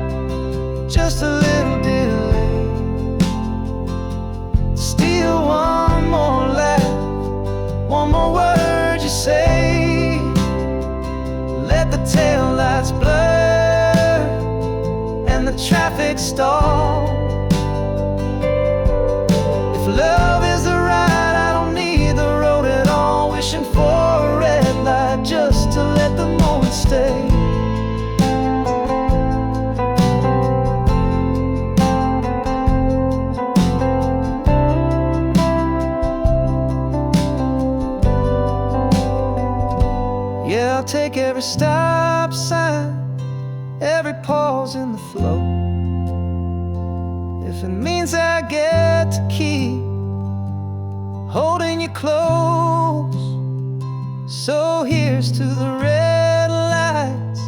just a little delay. Steal one more laugh, one more word you say. Let the taillights blur and the traffic stall. If love is the ride, I don't need the road at all. Wishing for a red light just to let the moment stay. Yeah, I'll take every stop sign, every pause in the flow, if it means I get to keep holding you close. So here's to the red lights,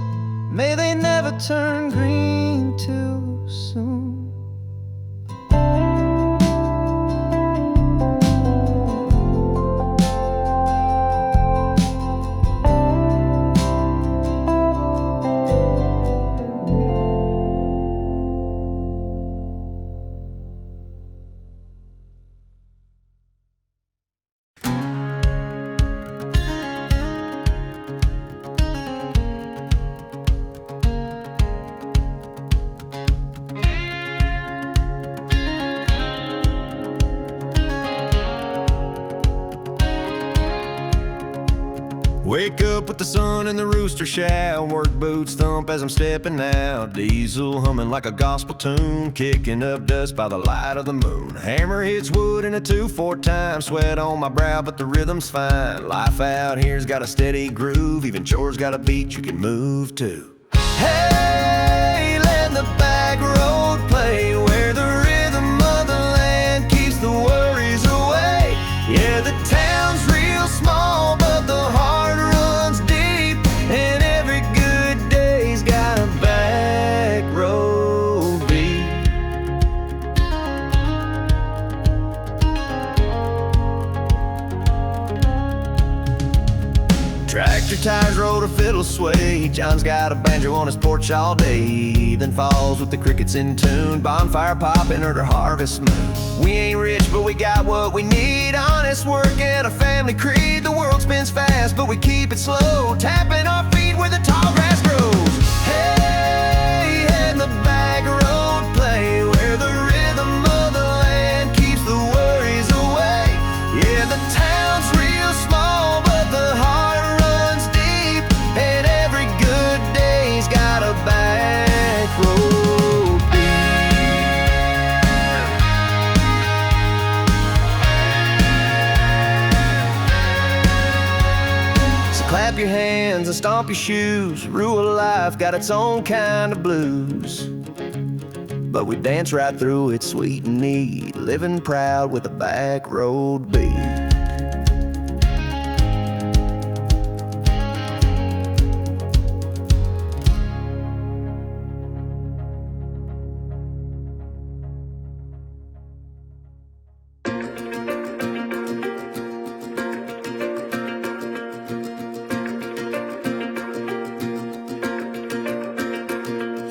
may they never turn green too soon. Wake up with the sun and the rooster shout, work boots thump as I'm stepping out, diesel humming like a gospel tune, kicking up dust by the light of the moon. Hammer hits wood in a 2/4 time, sweat on my brow but the rhythm's fine. Life out here's got a steady groove, even chores got a beat you can move to. Hey, let the back road play where the rhythm of the land keeps the worries away. Yeah, the town's real small but the heart runs deep, and every good day's got a back road beat. Tractor tires roll to fiddle sway, John's got a banjo on his porch all day, then falls with the crickets in tune, bonfire popping or the harvest moon. We ain't rich but we got what we need, honest work and a family creed. The world spins fast but we keep it slow, tapping our feet where the tall grass grows. Hey, and the back road play where the rhythm of the land keeps the worries away. Yeah, the town's real small but the heart runs deep, and every good day's got a back road beat. So clap your hands and stomp your shoes, rural life got its own kind of blues, but we dance right through it sweet and neat, living proud with a back road beat.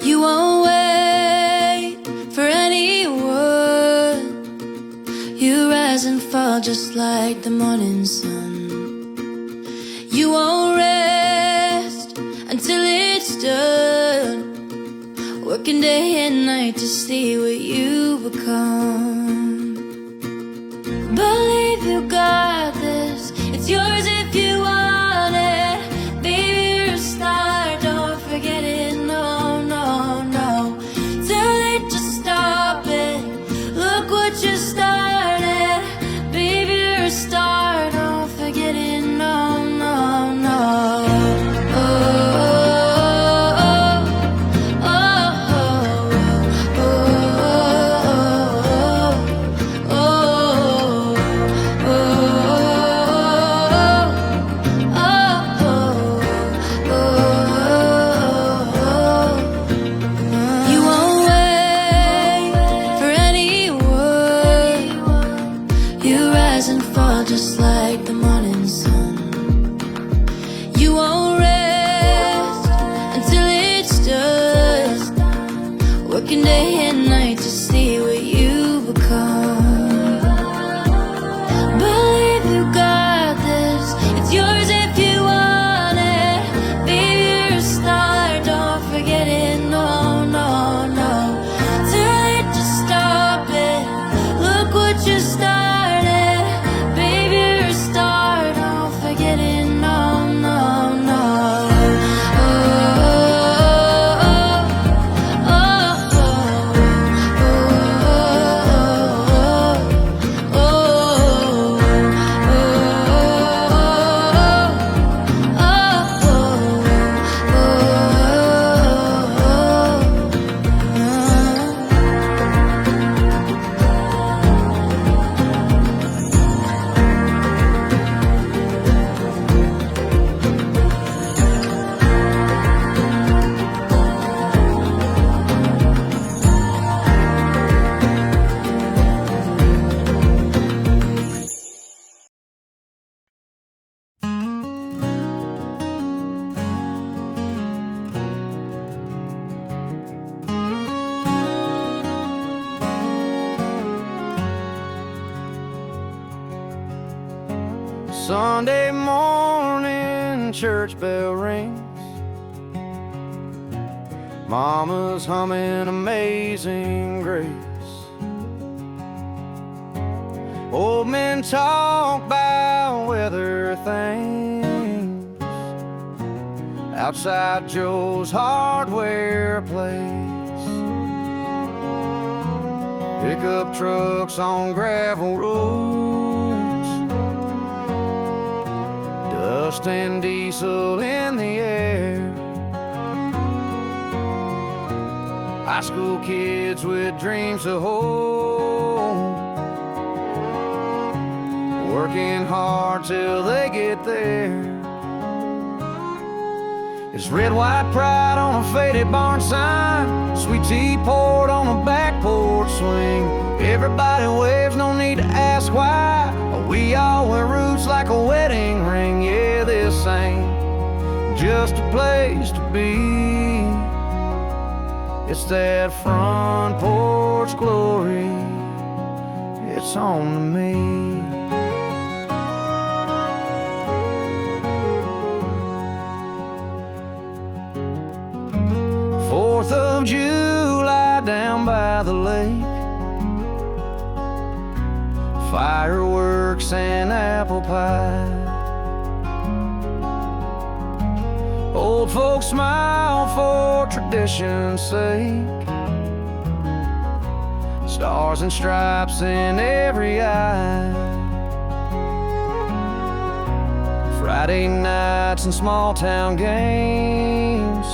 You won't wait for anyone. You rise and fall just like the morning sun. You won't rest until it's done, working day and night to see what you become. Believe you got this, it's yours if you want it. Baby, you're a star, don't forget it, no. Sunday morning church bell rings. Mama's humming Amazing Grace. Old men talk about weather things outside Joe's hardware place. Pickup trucks on gravel roads, dust and diesel in the air. High school kids with dreams to hold, working hard till they get there. It's red, white pride on a faded barn sign, sweet tea poured on a back porch swing. Everybody waves, no need to ask why. We all wear roots like a wedding ring. Yeah, this ain't just a place to be. It's that front porch glory. It's home to me. 4th of July down by the lake, fireworks and apple pie. Old folks smile for tradition's sake, stars and stripes in every eye. Friday nights and small town games,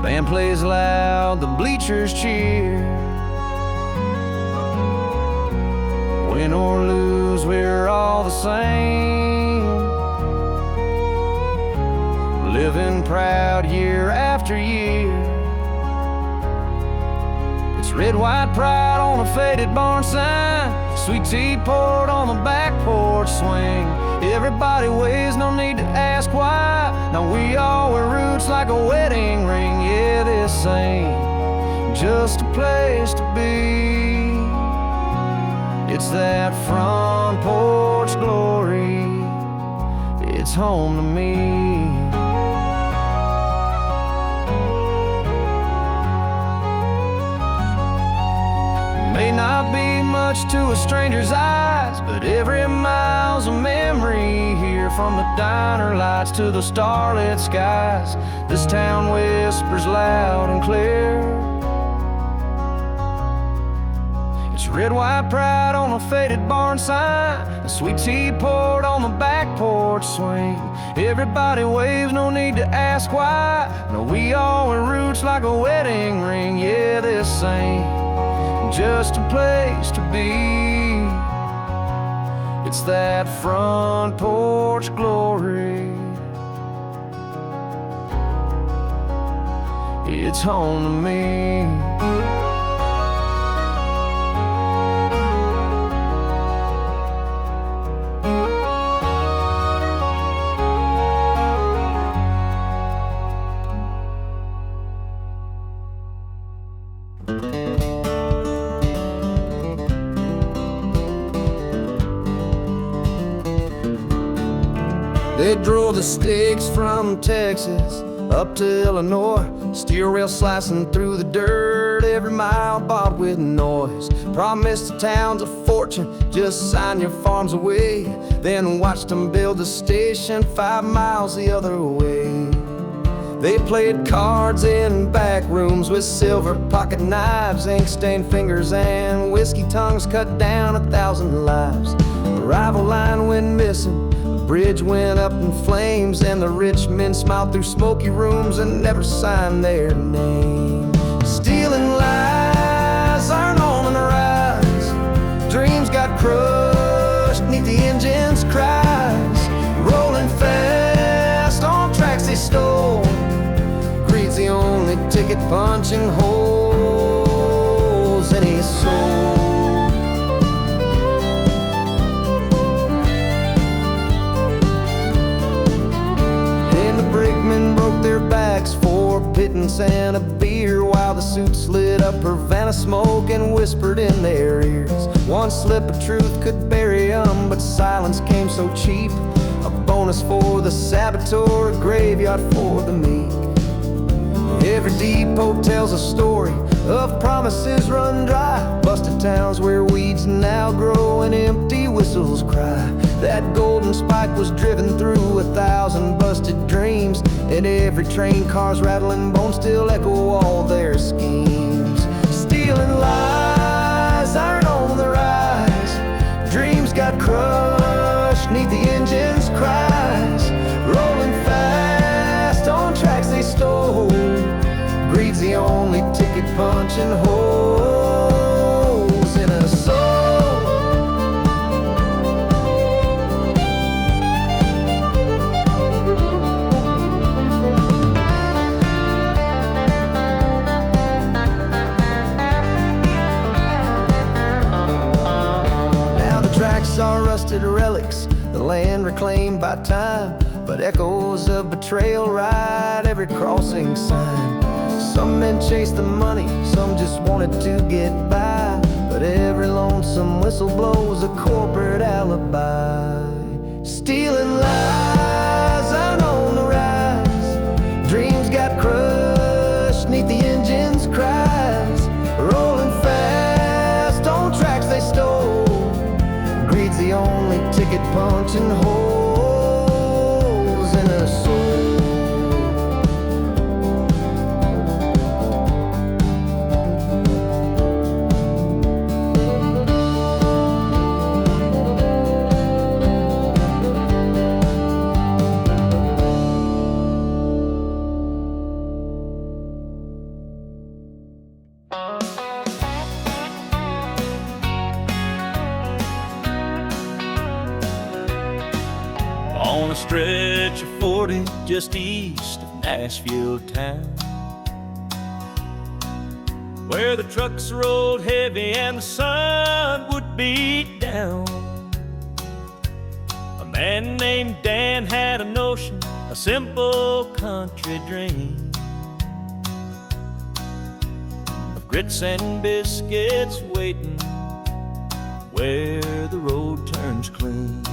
band plays loud, the bleachers cheer. Win or lose, we're all the same, living proud year after year. It's red, white pride on a faded barn sign, sweet tea poured on the back porch swing. Everybody waves, no need to ask why. Now we all wear roots like a wedding ring. Yeah, this ain't just a place to be. It's that front porch glory. It's home to me. May not be much to a stranger's eyes, but every mile's a memory here. From the diner lights to the starlit skies, this town whispers loud and clear. It's red, white pride on a faded barn sign, a sweet tea poured on the back porch swing. Everybody waves, no need to ask why. No, we all wear roots like a wedding ring. Yeah, this ain't just a place to be. It's that front porch glory. It's home to me. They drove the stakes from Texas up to Illinois, steel rail slicing through the dirt, every mile bought with noise. Promised the towns a fortune, just sign your farms away, then watched them build a station 5 miles the other way. They played cards in back rooms with silver pocket knives, ink-stained fingers and whiskey tongues cut down 1,000 lives. The rival line went missing, the bridge went up in flames, and the rich men smiled through smoky rooms and never signed their name. Stealing lies, iron on the rise, dreams got crushed neath the engine's cries, rolling fast on tracks they stole. Greed's the only ticket punching holes in his soul. And the brakemen broke their backs for a pittance and a beer, while the suits lit up Havana smoke and whispered in their ears. One slip of truth could bury 'em fun, but silence came so cheap. A bonus for the saboteur, a graveyard for the meek. Every depot tells a story of promises run dry, busted towns where weeds now grow and empty whistles cry. That golden spike was driven through 1,000 busted dreams, and every train car's rattling bones still echo all their schemes. Stealing lies, iron on the rise, dreams got crushed neath the engine's cries. Rolling fast on tracks they stole, greed's the only ticket punching holes in a soul. Now the tracks are rusted relics, the land reclaimed by time, but echoes of betrayal ride every crossing sign. Some men chased the money, some just wanted to get by, but every lonesome whistle blows a corporate alibi. Stealing lies out on the rise, dreams got crushed neath the engine's cries. Rolling fast on tracks they stole, greed's the only ticket punching holes in a soul. On a stretch of 40 just east of Nashville town, where the trucks rolled heavy and the sun would beat down, a man named Dan had a notion, a simple country dream, of grits and biscuits waiting where the road turns clean.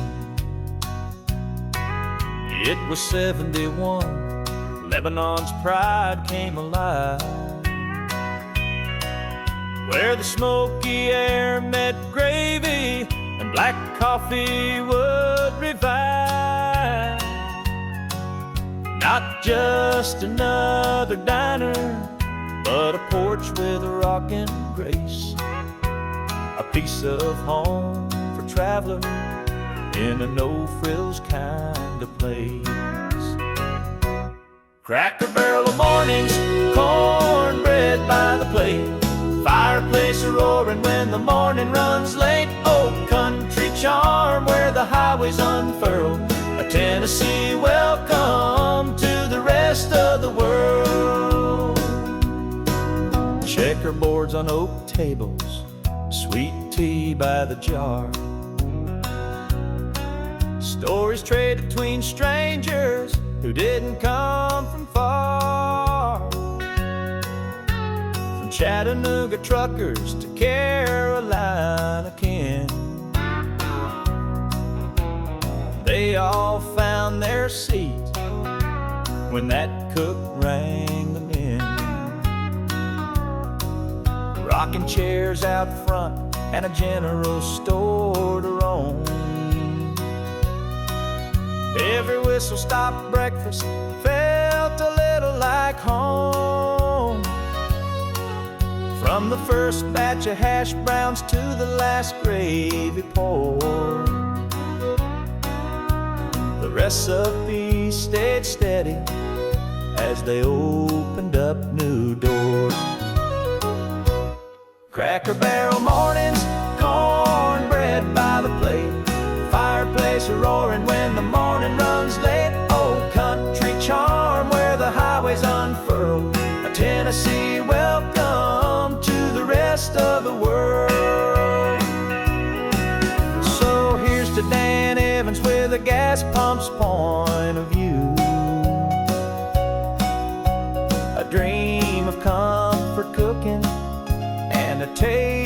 It was 71, Lebanon's pride came alive, where the smoky air met gravy and black coffee would revive. Not just another diner, but a porch with a rockin' grace, a piece of home for travelers in a no-frills kind of place. Cracker Barrel of mornings, cornbread by the plate, fireplace a-roaring when the morning runs late. Old country charm where the highways unfurl, a Tennessee welcome to the rest of the world. Checkerboards on oak tables, sweet tea by the jar, stories traded between strangers who didn't come from far, from Chattanooga truckers to Carolina kin. They all found their seat when that cook rang them in. Rocking chairs out front and a general store to roam. Every whistle stopped breakfast, felt a little like home. From the first batch of hash browns to the last gravy poured, the recipe stayed steady as they opened up new doors. Cracker Barrel mornings, cornbread by the plate, fireplace a-roaring when the morning runs late. Old country charm where the highways unfurl, a Tennessee welcome to the rest of the world. So here's to Dan Evans with a gas pump's point of view, a dream of comfort cooking and a taste